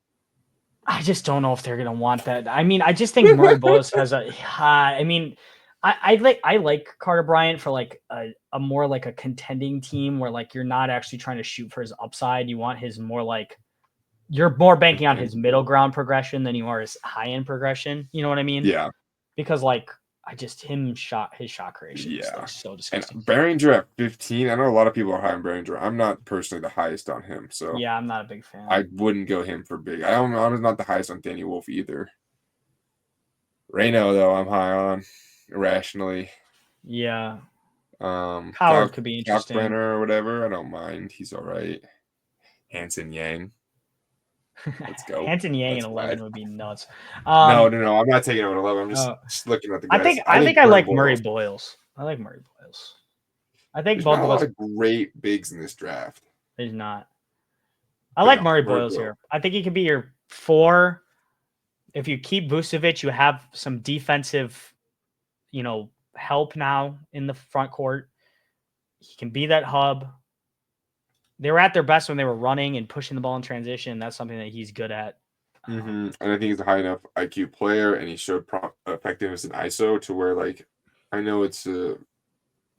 I just don't know if they're gonna want that. I mean, I just think Murray Boyles has a. I mean, I like Carter Bryant for like a more like a contending team where like you're not actually trying to shoot for his upside. You want his more like you're more banking on his middle ground progression than you are his high end progression. You know what I mean? Yeah. Because like his shot creation is like so disgusting. And Behringer at 15. I know a lot of people are high on Behringer. I'm not personally the highest on him, so yeah, I'm not a big fan. I wouldn't go him for big. I'm not the highest on Danny Wolf either. Reno though, I'm high on irrationally. Yeah. Howard could be interesting. Brenner or whatever. I don't mind. He's all right. Hanson Yang. Let's go. Hanson Yang in 11 would be nuts. No. I'm not taking him at 11. I'm just looking at the guys. I think I like Murray Boyles. I like Murray Boyles. I think both of us. Great bigs in this draft. There's not. I like Murray Boyles here. I think he could be your 4. If you keep Vucevic, you have some defensive, help now in the front court. He can be that hub. They were at their best when they were running and pushing the ball in transition. That's something that he's good at. And I think he's a high enough IQ player, and he showed effectiveness in ISO to where, like, I know it's a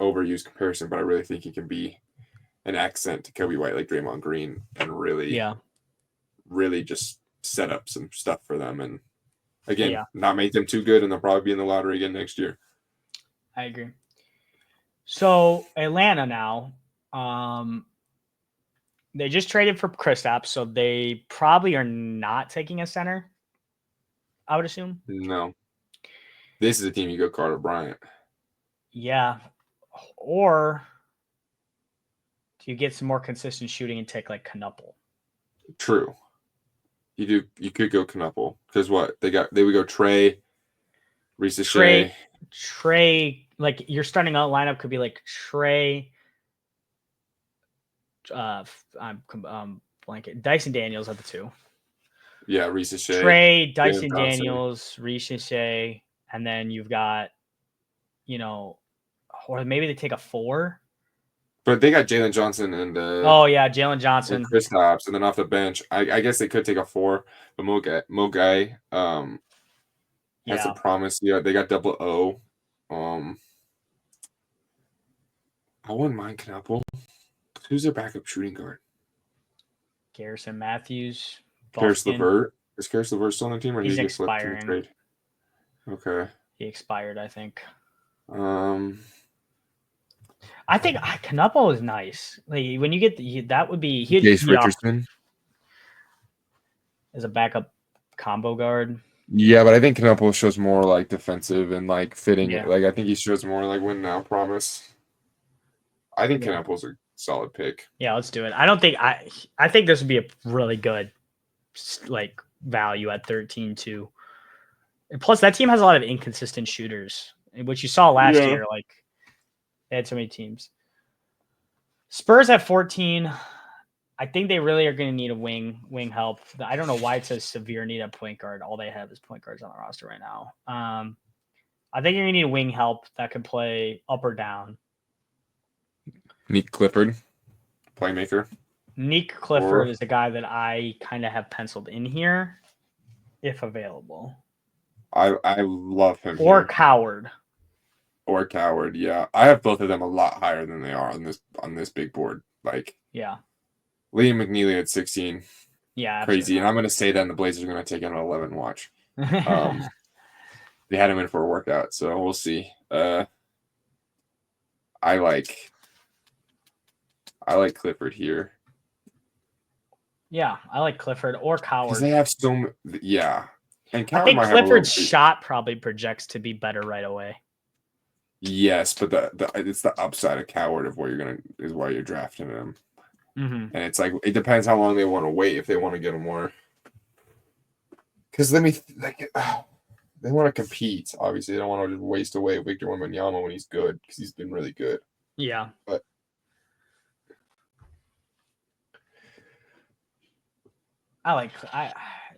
overused comparison, but I really think he can be an accent to Kobe White, like Draymond Green, and really just set up some stuff for them. And again, not make them too good, and they'll probably be in the lottery again next year. I agree. So Atlanta now, they just traded for Kristaps, so they probably are not taking a center, I would assume. No. This is a team you go Carter Bryant. Yeah. Or do you get some more consistent shooting and take like Knuppel? True. You could go Knuppel. Because what? They would go Trey, Risa Trey, like your starting out lineup could be like Trey, I'm blanket. Dyson Daniels at the 2. Yeah, Risa Shea. Trey, Dyson Daniels, Risa Shea, and then you've got, or maybe they take a 4. But they got Jalen Johnson and Jalen Johnson, and Kristaps, and then off the bench, I guess they could take a 4. But Mogai has some promise. Yeah, they got double O. I wouldn't mind Knuppel. Who's their backup shooting guard? Garrison Matthews. Karis LeVert. Is Karis LeVert still on the team, or he's he expiring? To the trade? Okay. He expired, I think. I think Knuppel is nice. Like when you get that would be Jace Richardson as a backup combo guard. Yeah, but I think Knuppel shows more like defensive and like fitting. Yeah. Like I think he shows more like win now promise. I think Knuppel's a solid pick. Yeah, let's do it. I think this would be a really good like value at 13 too. And plus that team has a lot of inconsistent shooters, which you saw last year. Like they had so many teams. Spurs at 14. I think they really are going to need a wing help. I don't know why it says severe need at point guard. All they have is point guards on the roster right now. I think you're going to need wing help that can play up or down. Nick Clifford, playmaker. Nick Clifford is the guy that I kind of have penciled in here, if available. I love him. Or here. Coward. Or Coward, yeah. I have both of them a lot higher than they are on this big board. Like, yeah. Liam McNeely at 16. Yeah, crazy. Absolutely. And I'm going to say that, and the Blazers are going to take him at 11. Watch. They had him in for a workout, so we'll see. I like Clifford here. Yeah, I like Clifford or Coward. Because they have And I think Clifford's shot probably projects to be better right away. Yes, but the it's the upside of Coward of is why you're drafting him. Mm-hmm. And it's like it depends how long they want to wait if they want to get him more. Because they want to compete. Obviously, they don't want to just waste away Victor Wembanyama when he's good because he's been really good. Yeah. But I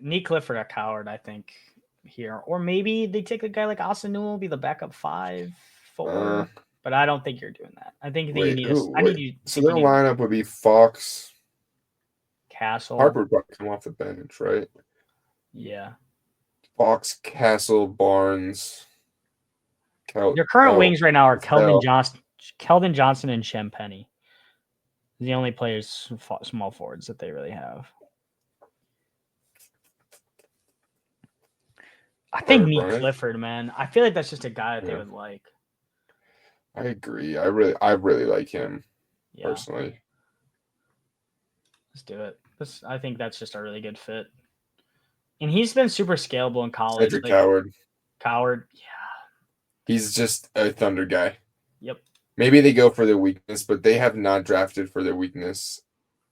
need Clifford or Coward, I think, here. Or maybe they take a guy like Austin Newell, be the backup 5, 4. But I don't think you're doing that. I think you need I need you. So their lineup would be Fox, Castle. Harper would probably come off the bench, right? Yeah. Fox, Castle, Barnes. Their current wings right now are Keldon Johnson, and Shem Penny. The only players, small forwards that they really have. I think Nick Clifford, man. I feel like that's just a guy that they would like. I agree. I really like him personally. Let's do it. I think that's just a really good fit. And he's been super scalable in college. Cedric Coward. Coward, yeah. He's just a Thunder guy. Yep. Maybe they go for their weakness, but they have not drafted for their weakness.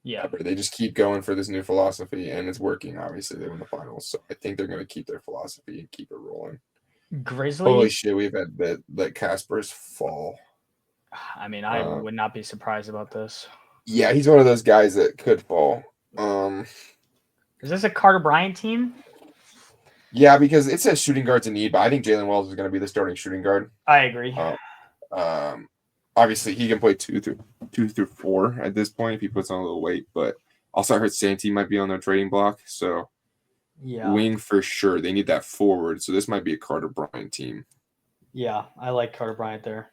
Yeah. Ever. They just keep going for this new philosophy, and it's working. Obviously, they win the finals, so I think they're going to keep their philosophy and keep it rolling. Grizzlies. Holy shit, we've had that Casper's fall. I mean, I would not be surprised about this. Yeah, he's one of those guys that could fall. Is this a Carter Bryant team? Yeah, because it says shooting guards in need, but I think Jalen Wells is going to be the starting shooting guard. I agree. Obviously, he can play 2 through 4 at this point if he puts on a little weight. But also, I heard Santee might be on their trading block, so wing for sure. They need that forward, so this might be a Carter Bryant team. Yeah, I like Carter Bryant there.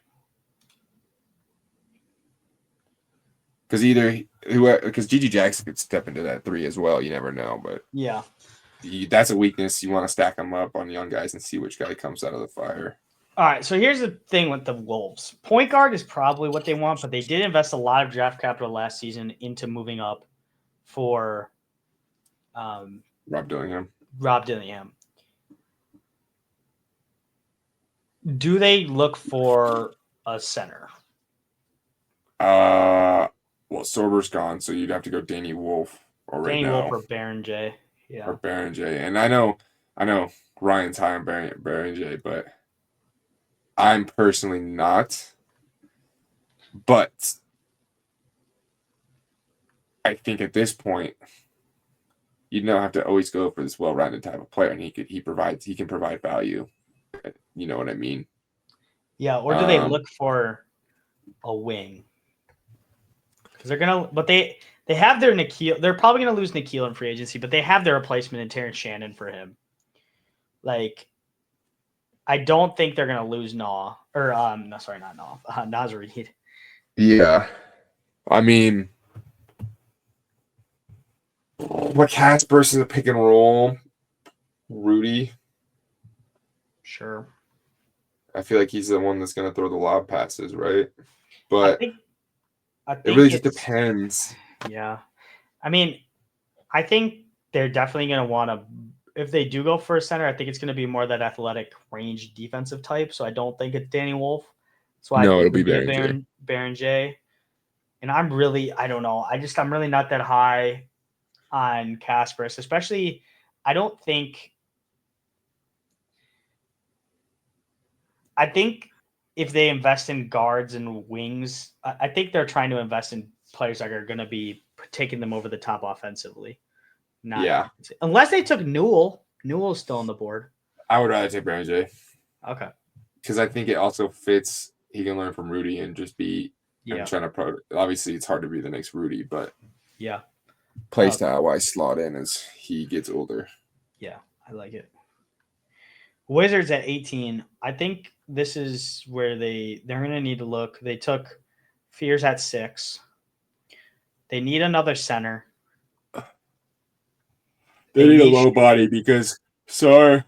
Because Gigi Jackson could step into that 3 as well. You never know, but yeah, that's a weakness. You want to stack them up on young guys and see which guy comes out of the fire. All right, so here's the thing with the Wolves. Point guard is probably what they want, but they did invest a lot of draft capital last season into moving up for Rob Dillingham. Do they look for a center? Well, Sorber's gone, so you'd have to go Danny Wolf Wolf or Baron J. Yeah. Or Baron J. And I know Ryan's high on Baron J, but I'm personally not. But I think at this point, you don't have to always go for this well-rounded type of player, and he can provide value. You know what I mean? Yeah, or do they look for a wing? Because they have their Nickeil. They're probably going to lose Nickeil in free agency, but they have their replacement in Terrence Shannon for him. Like, I don't think they're going to lose Naz Reid. Yeah, I mean, what Cass versus a pick and roll, Rudy. Sure. I feel like he's the one that's going to throw the lob passes, right? But I think it really just depends. Yeah. I mean, I think they're definitely going to want to, if they do go for a center, I think it's going to be more that athletic range defensive type. So I don't think it's Danny Wolf. That's why it'll be Baron J. And I don't know. I'm really not that high on Kasparis, especially I think if they invest in guards and wings, I think they're trying to invest in players that are going to be taking them over the top offensively. Unless they took Newell. Newell's still on the board. I would rather take Baron J. Okay. Because I think it also fits. He can learn from Rudy and just be trying to obviously, it's hard to be the next Rudy, but play style wise slot in as he gets older. Yeah, I like it. Wizards at 18. I think this is where they're going to need to look. They took Fears at 6. They need another center. They need a low body because Sarr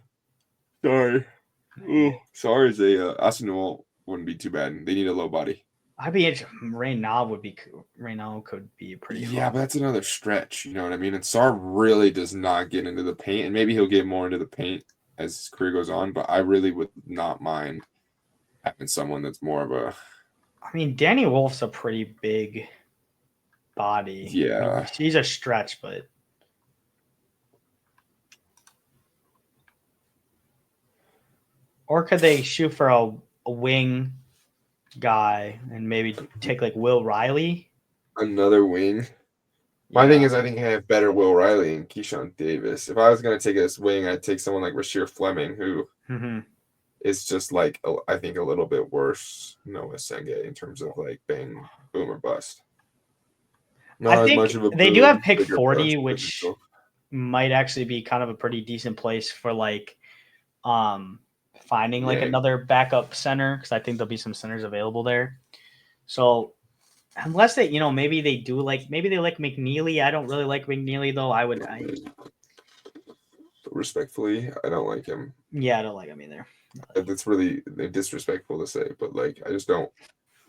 is Austin Newell wouldn't be too bad. They need a low body. I'd be interested. Reynald could be pretty. Yeah, but that's another stretch. You know what I mean? And Sarr really does not get into the paint, and maybe he'll get more into the paint as his career goes on. But I really would not mind having someone that's more of a I mean, Danny Wolf's a pretty big body. I mean, yeah. he's a stretch, but or could they shoot for a wing guy and maybe take like Will Riley? Another wing. My thing is, I think I have better Will Riley and Keyshawn Davis. If I was going to take a wing, I'd take someone like Rasheer Fleming, who is just like, I think, a little bit worse Noah Senge in terms of like being boom or bust. Not I as think much of a they do boom, have pick bigger 40, bust which potential. might actually be kind of a pretty decent place for like finding like Yeah. another backup center because I think there'll be some centers available there. So unless they, maybe they do maybe they like McNeely. I don't really like McNeely though. Respectfully, I don't like him. Yeah, I don't like him either. It's really disrespectful to say, but like I just don't.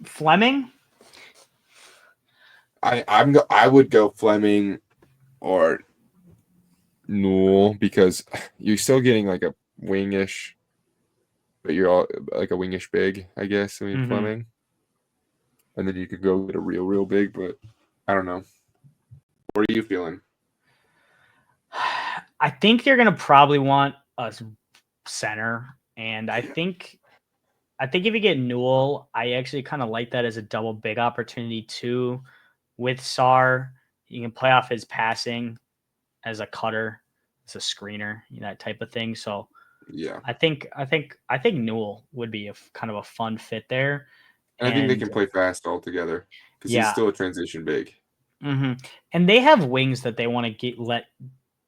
Fleming. I would go Fleming or Newell because you're still getting like a wingish, but you're all like a wingish big, I guess. I mean Fleming, and then you could go get a real big, but I don't know. What are you feeling? I think you're gonna probably want a center, and I think if you get Newell, I actually kind of like that as a double big opportunity too. With Sarr, you can play off his passing as a cutter, as a screener, that type of thing. So yeah, I think Newell would be kind of a fun fit there. and I think they can play fast all together because he's still a transition big. And they have wings that they want to let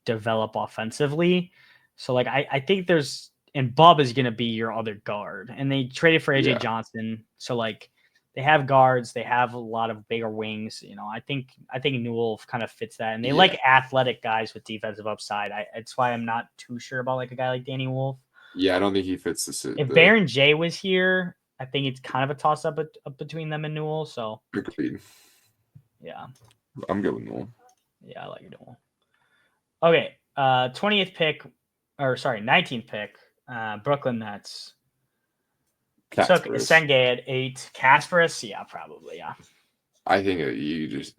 develop offensively. So like I think there's and Bub is going to be your other guard, and they traded for AJ Johnson. So like they have guards, they have a lot of bigger wings. I think Newell kind of fits that, and they like athletic guys with defensive upside. That's why I'm not too sure about like a guy like Danny Wolf. Yeah, I don't think he fits the. If Baron J was here, I think it's kind of a toss up between them and Newell. So agreed. Yeah, I'm good with Newell. Yeah, I like Newell. Okay, 20th pick, or sorry, 19th pick. Brooklyn Nets took Senge at 8. Kasparas, yeah, probably, yeah. I think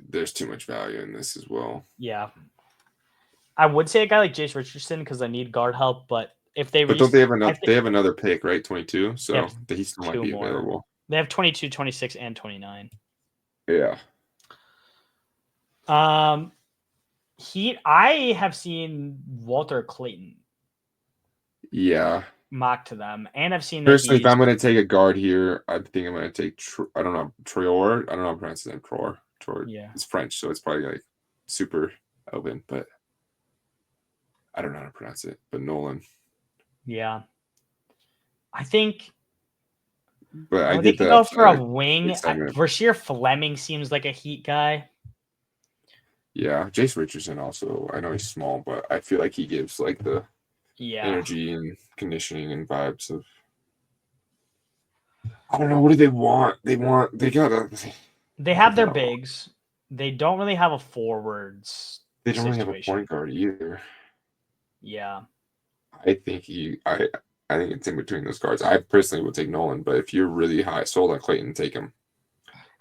there's too much value in this as well. Yeah, I would say a guy like Jace Richardson because I need guard help, but if they don't they have another? They have another pick, right? 22, so he still might be available. They have 22, 26, and 29. Yeah. I have seen Walter Clayton. Yeah. Mock to them, and I've seen personally. If I'm going to take a guard here, I think I'm going to take. I don't know Traore. I don't know how to pronounce his name. Traore. Yeah, it's French, so it's probably like super open, but I don't know how to pronounce it. But Nolan. Yeah, I think. But I get go for a wing. Rasheer Fleming seems like a Heat guy. Yeah, Jace Richardson also. I know he's small, but I feel like he gives like the energy and conditioning and vibes of. I don't know. What do they want? They have their bigs. They don't really have a forwards. They don't really have a point guard either. Yeah. I think I think it's in between those guards. I personally would take Nolan, but if you're really high sold on Clayton, take him.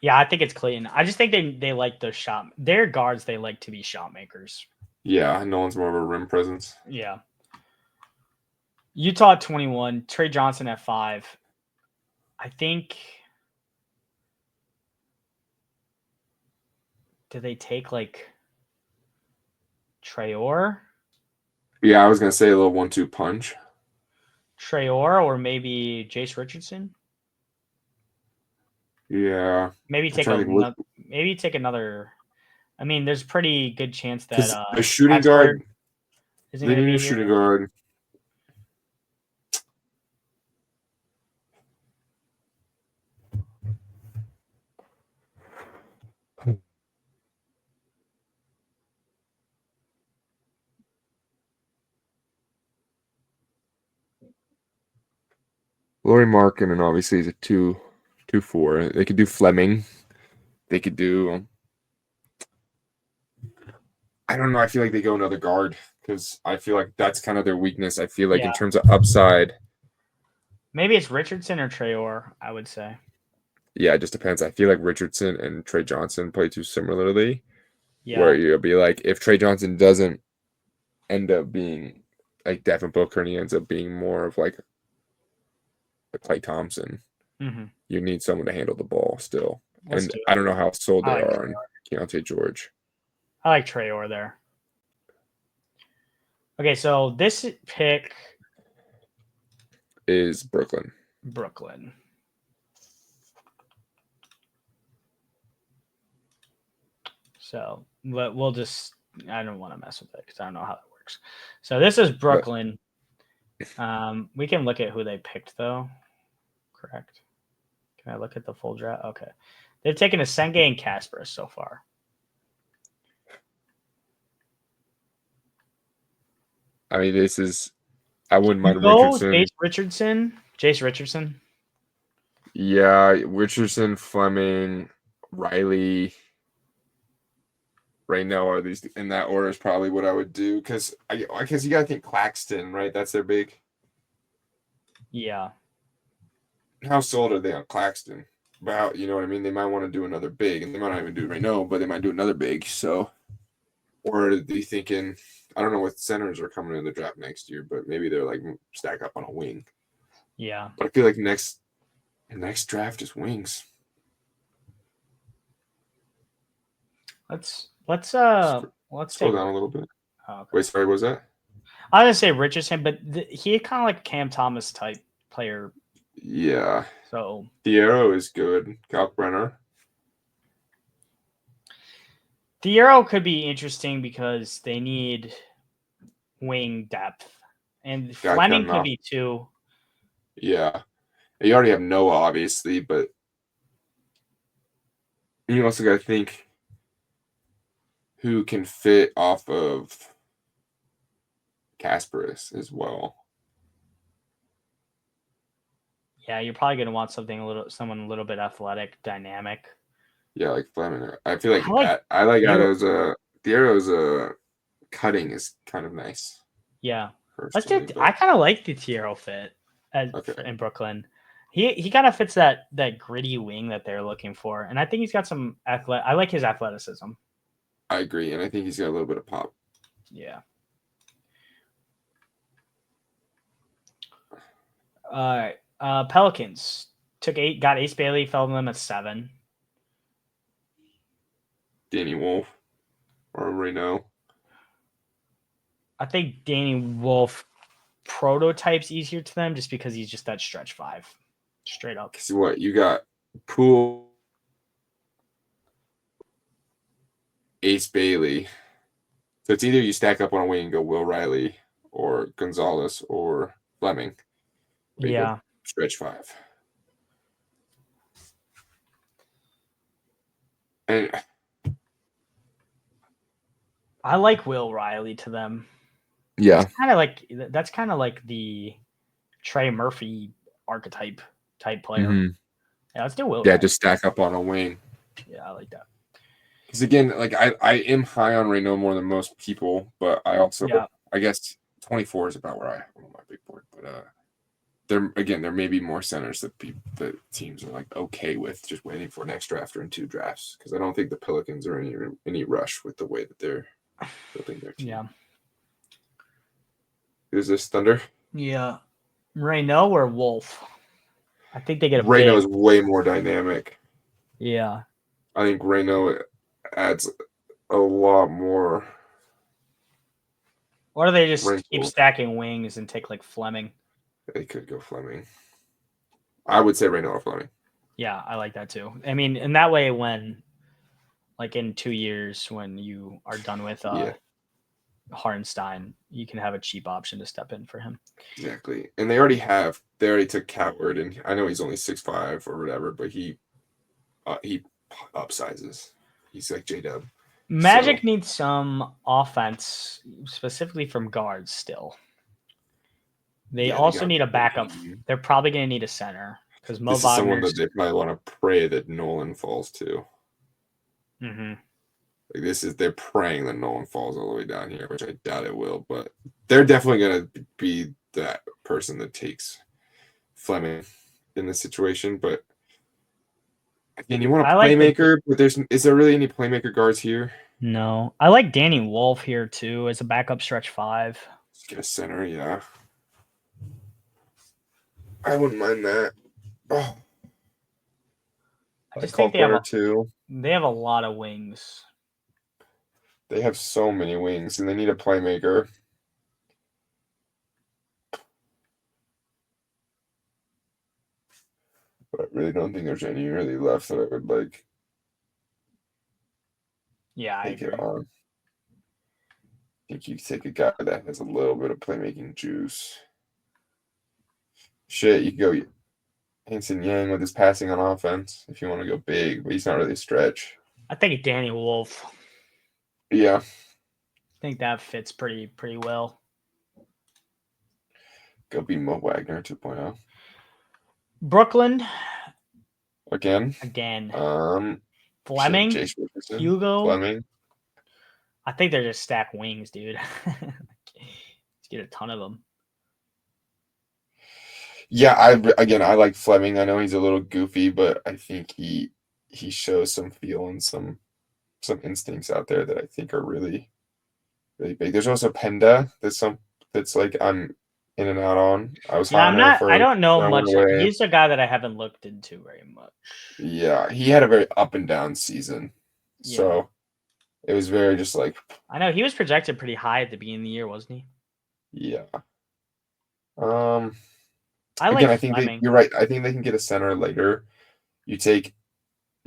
Yeah, I think it's Clayton. I just think they like the shot. Their guards, they like to be shot makers. Yeah, Nolan's more of a rim presence. Yeah. Utah at 21, Trey Johnson at 5. I think. Do they take like Traore? Yeah, I was gonna say a little 1-2 punch. Traore or maybe Jace Richardson. Yeah. Maybe take another. I mean, there's pretty good chance that the shooting guard. They need a shooting guard. Lauri Markkanen obviously is a 2-4. They could do Fleming. They could do. I don't know. I feel like they go another guard because I feel like that's kind of their weakness. I feel like in terms of upside, Maybe it's Richardson or Traore, I would say. Yeah, it just depends. I feel like Richardson and Trey Johnson play too similarly. Where Yeah. you'll be like, if Trey Johnson doesn't end up being like Devin Booker and he ends up being more of like a Klay Thompson, Hmm. you need someone to handle the ball still. Let's And do I it. don't know how sold I they like are on Keontae George. Traore there. Okay, so this pick Is Brooklyn. Brooklyn. So we'll just I don't want to mess with it because I don't know how it works. So this is Brooklyn. We can look at who they picked though. Correct. Can I look at the full draft? Okay. They've taken a Senge and Casper so far. I mean, this is. I wouldn't mind Go Richardson. Jace Richardson. Yeah, Richardson, Fleming, Riley, right now are these in that order is probably what I would do because you gotta think Claxton, right? That's their big. Yeah. How sold are they on Claxton? About, you know what I mean? They might want to do another big, and they might not even do it right now, but they might do another big. So, or are they thinking? I don't know what centers are coming in the draft next year, but maybe they're like stack up on a wing. Yeah. But I feel like next draft is wings. Let's Scroll take down a little bit. Oh, okay. Wait, sorry, what was that? I was gonna say Richardson, but he kind of like Cam Thomas type player. Yeah. So Thiero is good. Kalkbrenner. Thiero could be interesting because they need wing depth, and Got Fleming Ken could Mouth. be too. Yeah. You already have Noah, obviously, but you also got to think who can fit off of Kasparis as well. Yeah, you're probably gonna want someone a little bit athletic, dynamic. Yeah, like Fleming. I feel like I I like Thiero. Thiero's cutting is kind of nice. Yeah, let's do. Personally, I but kind of like the Thiero fit okay. in Brooklyn. He kind of fits that gritty wing that they're looking for, and I think he's got some I like his athleticism. I agree, and I think he's got a little bit of pop. Yeah. Pelicans got Ace Bailey, fell them at 7. Danny Wolf or Reno. I think Danny Wolf prototype's easier to them just because he's just that stretch 5, straight up. See what you got? Poole, Ace Bailey. So it's either you stack up on a wing and go Will Riley or Gonzalez or Fleming. Or you go stretch 5. And I like Will Riley to them. yeah, that's kind of like the Trey Murphy archetype type player. mm-hmm. Yeah, let's do Will. Yeah, Riley. just stack up on a wing. Yeah, I like that. Because again, like I am high on Reno more than most people, but I also I guess 24 is about where I have on my big board. But there may be more centers that the teams are like okay with just waiting for next draft or in 2 drafts because I don't think the Pelicans are in any rush with the way that they're building their team. Yeah. Is this Thunder? Yeah. Reno or Wolf? I think they get a Reno big. is way more dynamic. Yeah. I think Reno adds a lot more. Or do they just keep stacking wings and take like Fleming? They could go Fleming. I would say Reno or Fleming. Yeah, I like that too. I mean, in that way, when like in 2 years, when you are done with Hartenstein, you can have a cheap option to step in for him. Exactly. And they already took Coward, and I know he's only 6'5" or whatever, but he upsizes. He's like J-Dub. Magic needs some offense, specifically from guards still. They also need a backup. They're probably going to need a center because Mo This is someone that they probably want to pray that Nolan falls to. Mm-hmm. Like they're praying that Nolan falls all the way down here, which I doubt it will, but they're definitely going to be that person that takes Fleming in this situation, but again, you want a I like playmaker, but is there really any playmaker guards here? No, I like Danny Wolf here too as a backup stretch 5. Just get a center, yeah. I wouldn't mind that. Oh, I I just think call Brenner too. they have a lot of wings. They have so many wings, and they need a playmaker. But I really don't think there's any really left that I would like. Yeah, I Take agree. it on. I think you take a guy that has a little bit of playmaking juice. Shit, you could go Hanson Yang with his passing on offense if you want to go big, but he's not really a stretch. I think Danny Wolf. Yeah. I think that fits pretty well. Go be Mo Wagner 2.0. Brooklyn Again. Fleming, Jace Richardson, Hugo. Fleming. I think they're just stack wings, dude. Let's get a ton of them. Yeah, I like Fleming. I know he's a little goofy, but I think he shows some feel and some instincts out there that I think are really, really big. There's also Penda that's like I'm in and out on. I was high on him I don't know when I much. went away. He's a guy that I haven't looked into very much. Yeah, he had a very up and down season. Yeah. So it was very just like I know he was projected pretty high at the beginning of the year, wasn't he? yeah. I think Fleming. you're right. I think they can get a center later. You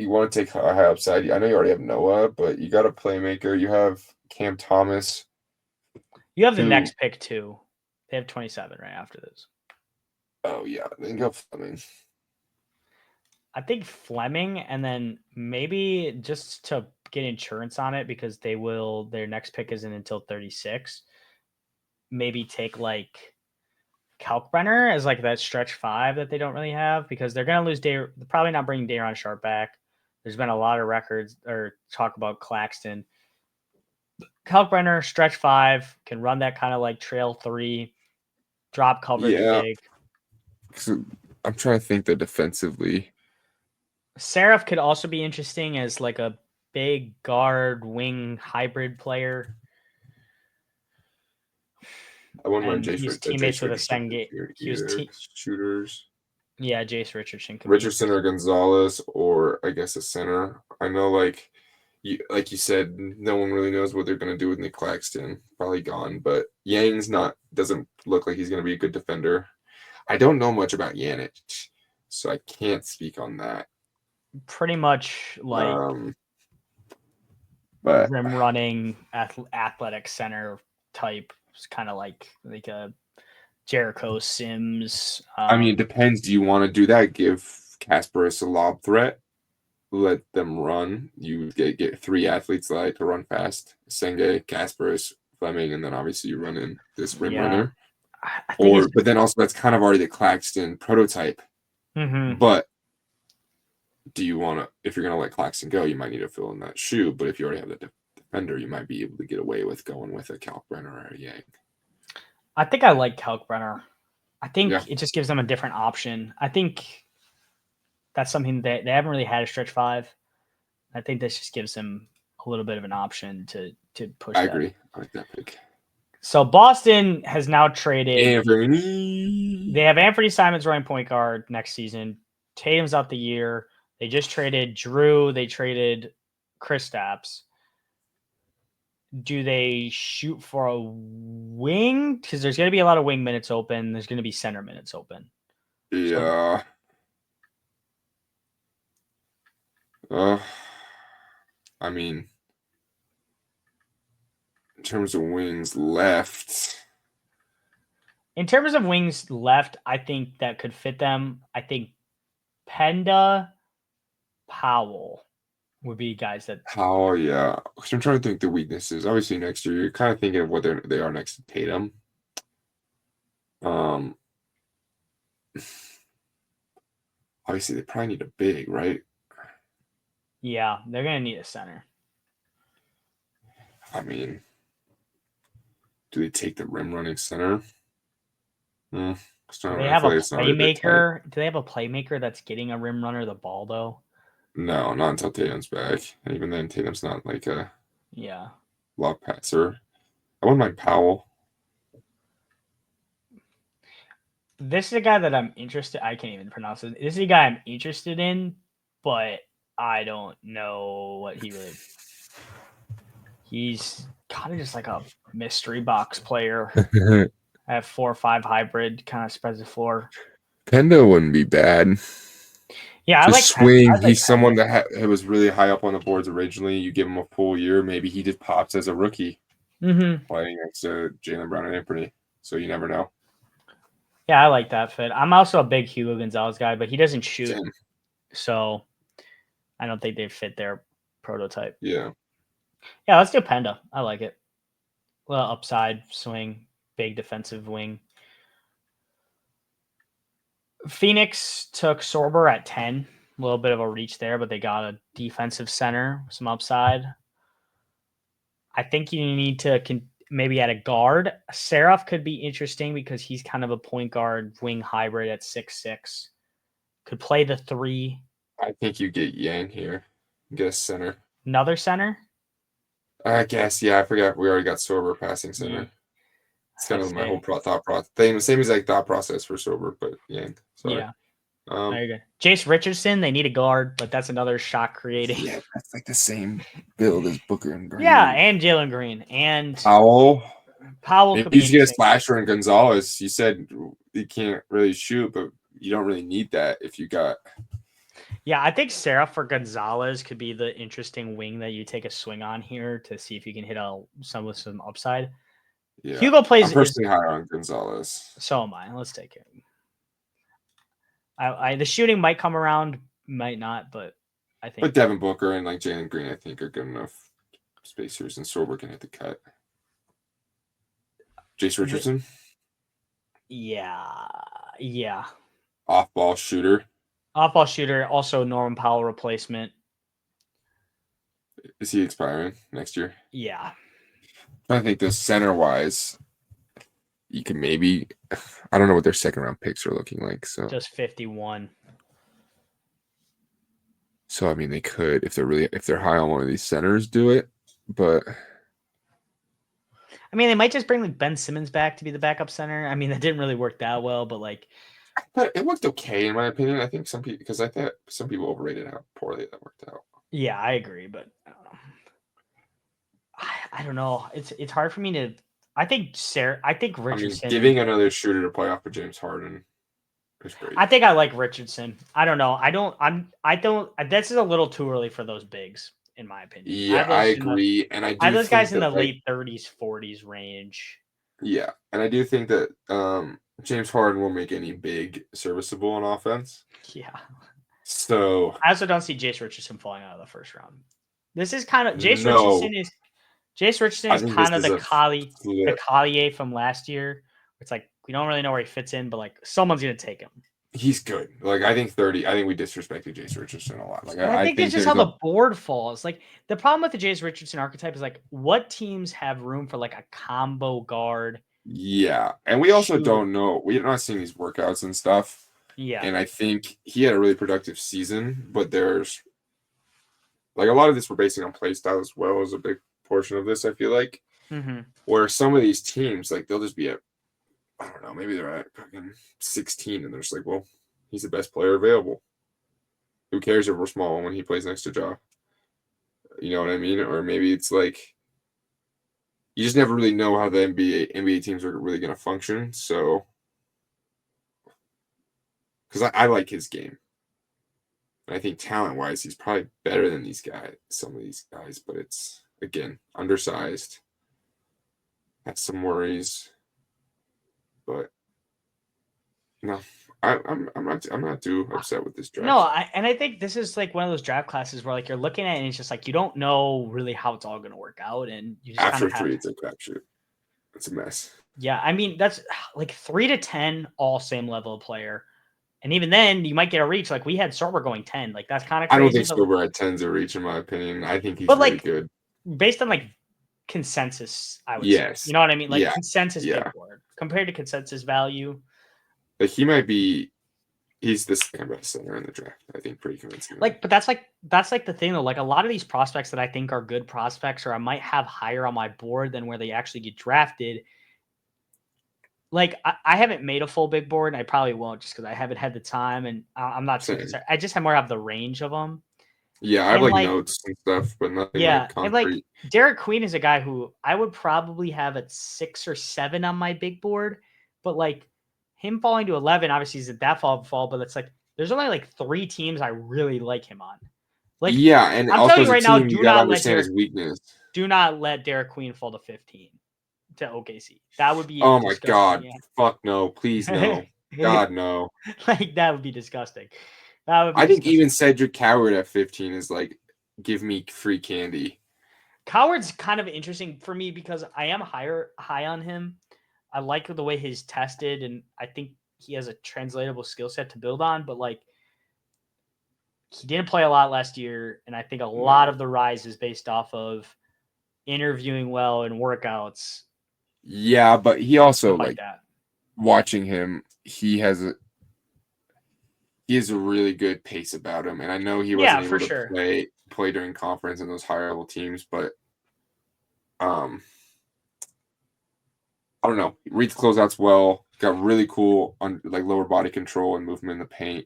want to take a high upside. I know you already have Noah, but you got a playmaker. You have Cam Thomas. You have the next pick too. They have 27 right after this. Oh yeah, then go Fleming. I think Fleming, and then maybe just to get insurance on it because their next pick isn't until 36. Maybe take like Kalkbrenner as like that stretch 5 that they don't really have because they're gonna lose they're probably not bringing Day'Ron Sharpe back. There's been a lot of records or talk about Claxton. Kalkbrenner, stretch 5, can run that kind of like trail 3, drop coverage big. So I'm trying to think that defensively. Seraph could also be interesting as like a big guard wing hybrid player. I wouldn't mind He's teammates with a Senge. Shooters. Yeah, Jace Richardson. Richardson or Gonzalez, or I guess a center. I know, like you said, no one really knows what they're gonna do with Nick Claxton. Probably gone, but Yang's doesn't look like he's gonna be a good defender. I don't know much about Yanich, so I can't speak on that. Pretty much like but rim running athletic center type. It's kind of like a Jericho Sims. I mean, it depends. Do you want to do that? Give Kasparis a lob threat. Let them run. You get 3 athletes that like to run fast. Senge, Kasparis, Fleming, and then obviously you run in this rim runner. But then also that's kind of already the Claxton prototype. Mm-hmm. But do you want to, if you're going to let Claxton go, you might need to fill in that shoe. But if you already have the defender, you might be able to get away with going with a Kalkbrenner or a Yang. I think I like Kalkbrenner. I think it just gives them a different option. I think that's something that they haven't really had a stretch 5. I think this just gives them a little bit of an option to push. I agree. I like that pick. So Boston has now traded Anthony. They have Anthony Simons running point guard next season. Tatum's out the year. They just traded Drew. They traded Kristaps. Do they shoot for a wing? Because there's going to be a lot of wing minutes open. There's going to be center minutes open. Yeah. I mean, in terms of wings left. In terms of wings left, I think that could fit them. I think Penda, Powell would be guys that. Powell, yeah. I'm trying to think the weaknesses. Obviously, next year you're kind of thinking of what they are next to Tatum. Obviously, they probably need a big, right? Yeah, they're gonna need a center. I mean, do they take the rim running center? Do So they I have feel a like it's already a bit tight. playmaker? Do they have a playmaker that's getting a rim runner the ball though? No, not until Tatum's back. And even then, Tatum's not like a Yeah. lob passer. I wouldn't mind Powell. This is a guy that I'm interested. I can't even pronounce it. This is a guy I'm interested in, but I don't know what he really. He's kind of just like a mystery box player. I have 4 or 5 hybrid, kind of spreads the floor. Pendo wouldn't be bad. Yeah, I Just like swing. I like He's someone that was really high up on the boards originally. You give him a full year, maybe he just pops as a rookie playing next to Jaylen Brown and Anthony. So you never know. Yeah, I like that fit. I'm also a big Hugo Gonzalez guy, but he doesn't shoot, Same. so I don't think they fit their prototype. Yeah. Yeah, let's do Penda. I like it. Little upside swing, big defensive wing. Phoenix took Sorber at 10. A little bit of a reach there, but they got a defensive center, some upside. I think you need to maybe at a guard. Seraph could be interesting because he's kind of a point guard wing hybrid at 6'6". Could play the 3. I think you get Yang here. Get a center. Another center? I guess, yeah, I forgot we already got Sorber passing center. Yeah. It's kind I'd of my say- whole thought process. Same exact thought process for Sorber, but Yang. Sorry. Yeah. Very good. Jace Richardson, they need a guard, but that's another shot creating. Yeah, that's like the same build as Booker and Green. Yeah, and Jalen Green and Powell. Powell Maybe could be you should get a interesting. slasher and Gonzalez. You said you can't really shoot, but you don't really need that if you got. Yeah, I think Seraph for Gonzalez could be the interesting wing that you take a swing on here to see if you can hit some upside. Yeah. Hugo plays. I'm personally higher on Gonzalez. So am I. Let's take it. The shooting might come around, might not, but I think. But Devin Booker and like Jalen Green, I think, are good enough spacers, and Sorber can hit the cut. Jace Richardson. Yeah. Off-ball shooter. Off-ball shooter, also Norman Powell replacement. Is he expiring next year? Yeah. I think the center-wise, you can maybe. I don't know what their second-round picks are looking like. Just 51. So I mean, they could if they're high on one of these centers, do it. But I mean, they might just bring like Ben Simmons back to be the backup center. I mean, that didn't really work that well, but like. But it worked okay in my opinion. I think some people because I thought some people overrated how poorly that worked out. Yeah, I agree, but I don't know. I don't know. It's hard for me to. I think Richardson. I mean, giving another shooter to play off of James Harden is great. I think I like Richardson. I don't know. I don't. This is a little too early for those bigs, in my opinion. Yeah, I agree, and I do. I have those guys in the like, late 30s, 40s range. Yeah, and I do think that James Harden will make any big serviceable on offense. Yeah. So I also don't see Jace Richardson falling out of the first round. This is kind of Jace Richardson is kind of the Collier from last year. It's like we don't really know where he fits in, but like someone's gonna take him. He's good. Like I think we disrespected Jace Richardson a lot. Like I think it's just how the board falls. Like the problem with the Jace Richardson archetype is like what teams have room for like a combo guard. Yeah, and we also don't know. We're not seeing these workouts and stuff. Yeah, and I think he had a really productive season, but there's like a lot of this we're basing on play style as well as a big portion of this. I feel like where some of these teams like they'll just be at I don't know, maybe they're at fucking 16 and they're just like, well, he's the best player available. Who cares if we're small when he plays next to Ja? You know what I mean? Or maybe it's like you just never really know how the NBA teams are really going to function. So, because I like his game. And I think talent-wise, he's probably better than some of these guys, but it's, again, undersized. Has some worries. But no, I'm not too upset with this draft. No, I think this is like one of those draft classes where like you're looking at it and it's just like you don't know really how it's all going to work out, and you just after 3, it's a crapshoot. It's a mess. Yeah, I mean that's like 3 to 10, all same level of player, and even then you might get a reach. Like we had Sorber going 10. Like that's kind of crazy. I don't think Sorber at 10's a reach in my opinion. I think he's really good based on like consensus. I would say. You know what I mean? Like consensus big board compared to consensus value. Like he might be. He's the second best center in the draft. I think pretty convincingly. Like, but that's like the thing though. Like a lot of these prospects that I think are good prospects, or I might have higher on my board than where they actually get drafted. Like I haven't made a full big board, and I probably won't just because I haven't had the time, and I'm not too Same. concerned. I just have more of the range of them. Yeah, I have And like notes and stuff, but nothing yeah, like and like concrete. Derek Queen is a guy who I would probably have at 6 or 7 on my big board, but like him falling to 11, obviously he's at that fall, but it's like there's only like 3 teams I really like him on. Like Yeah, and I'm also telling as you a right now, team, you gotta understand his weakness. do not let Derek Queen fall to 15 to OKC. That would be Oh my disgusting. god! Yeah. Fuck no! Please no! God no! Like that would be disgusting. That would be I think disgusting. even Cedric Coward at 15 is like, give me free candy. Coward's kind of interesting for me because I am high on him. I like the way he's tested, and I think he has a translatable skill set to build on. But like, he didn't play a lot last year, and I think a lot of the rise is based off of interviewing well and workouts. Yeah, but he also like like that. Watching him, he has a really good pace about him, and I know he wasn't able to play during conference in those higher level teams, but I don't know. He reads closeouts well. Got really cool on like lower body control and movement in the paint.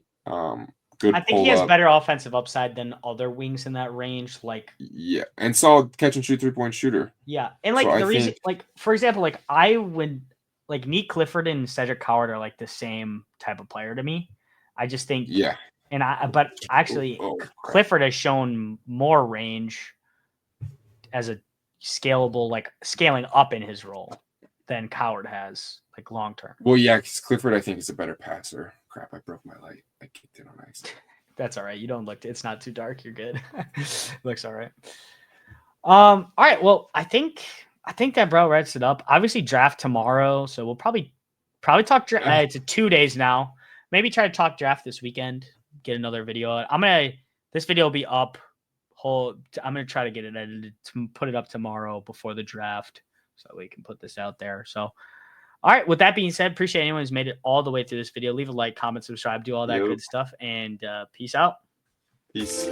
Good. I think he has better offensive upside than other wings in that range. Like and solid catch and shoot 3-point shooter. Yeah, and like the reason, like for example, like like Nick Clifford and Cedric Coward are like the same type of player to me. I just think but actually Clifford has shown more range as a scalable, like scaling up in his role than Coward has, like long term. Well, yeah, because Clifford I think is a better passer. Crap, I broke my light. I kicked it on accident. That's all right. You don't look. It's not too dark. You're good. Looks all right. All right. Well, I think that bro writes it up. Obviously, draft tomorrow, so we'll probably talk draft. It's 2 days now. Maybe try to talk draft this weekend. Get another video. This video will be up. I'm gonna try to get it edited to put it up tomorrow before the draft, so we can put this out there. So, all right. With that being said, appreciate anyone who's made it all the way through this video. Leave a like, comment, subscribe, do all that good stuff, and peace out. Peace.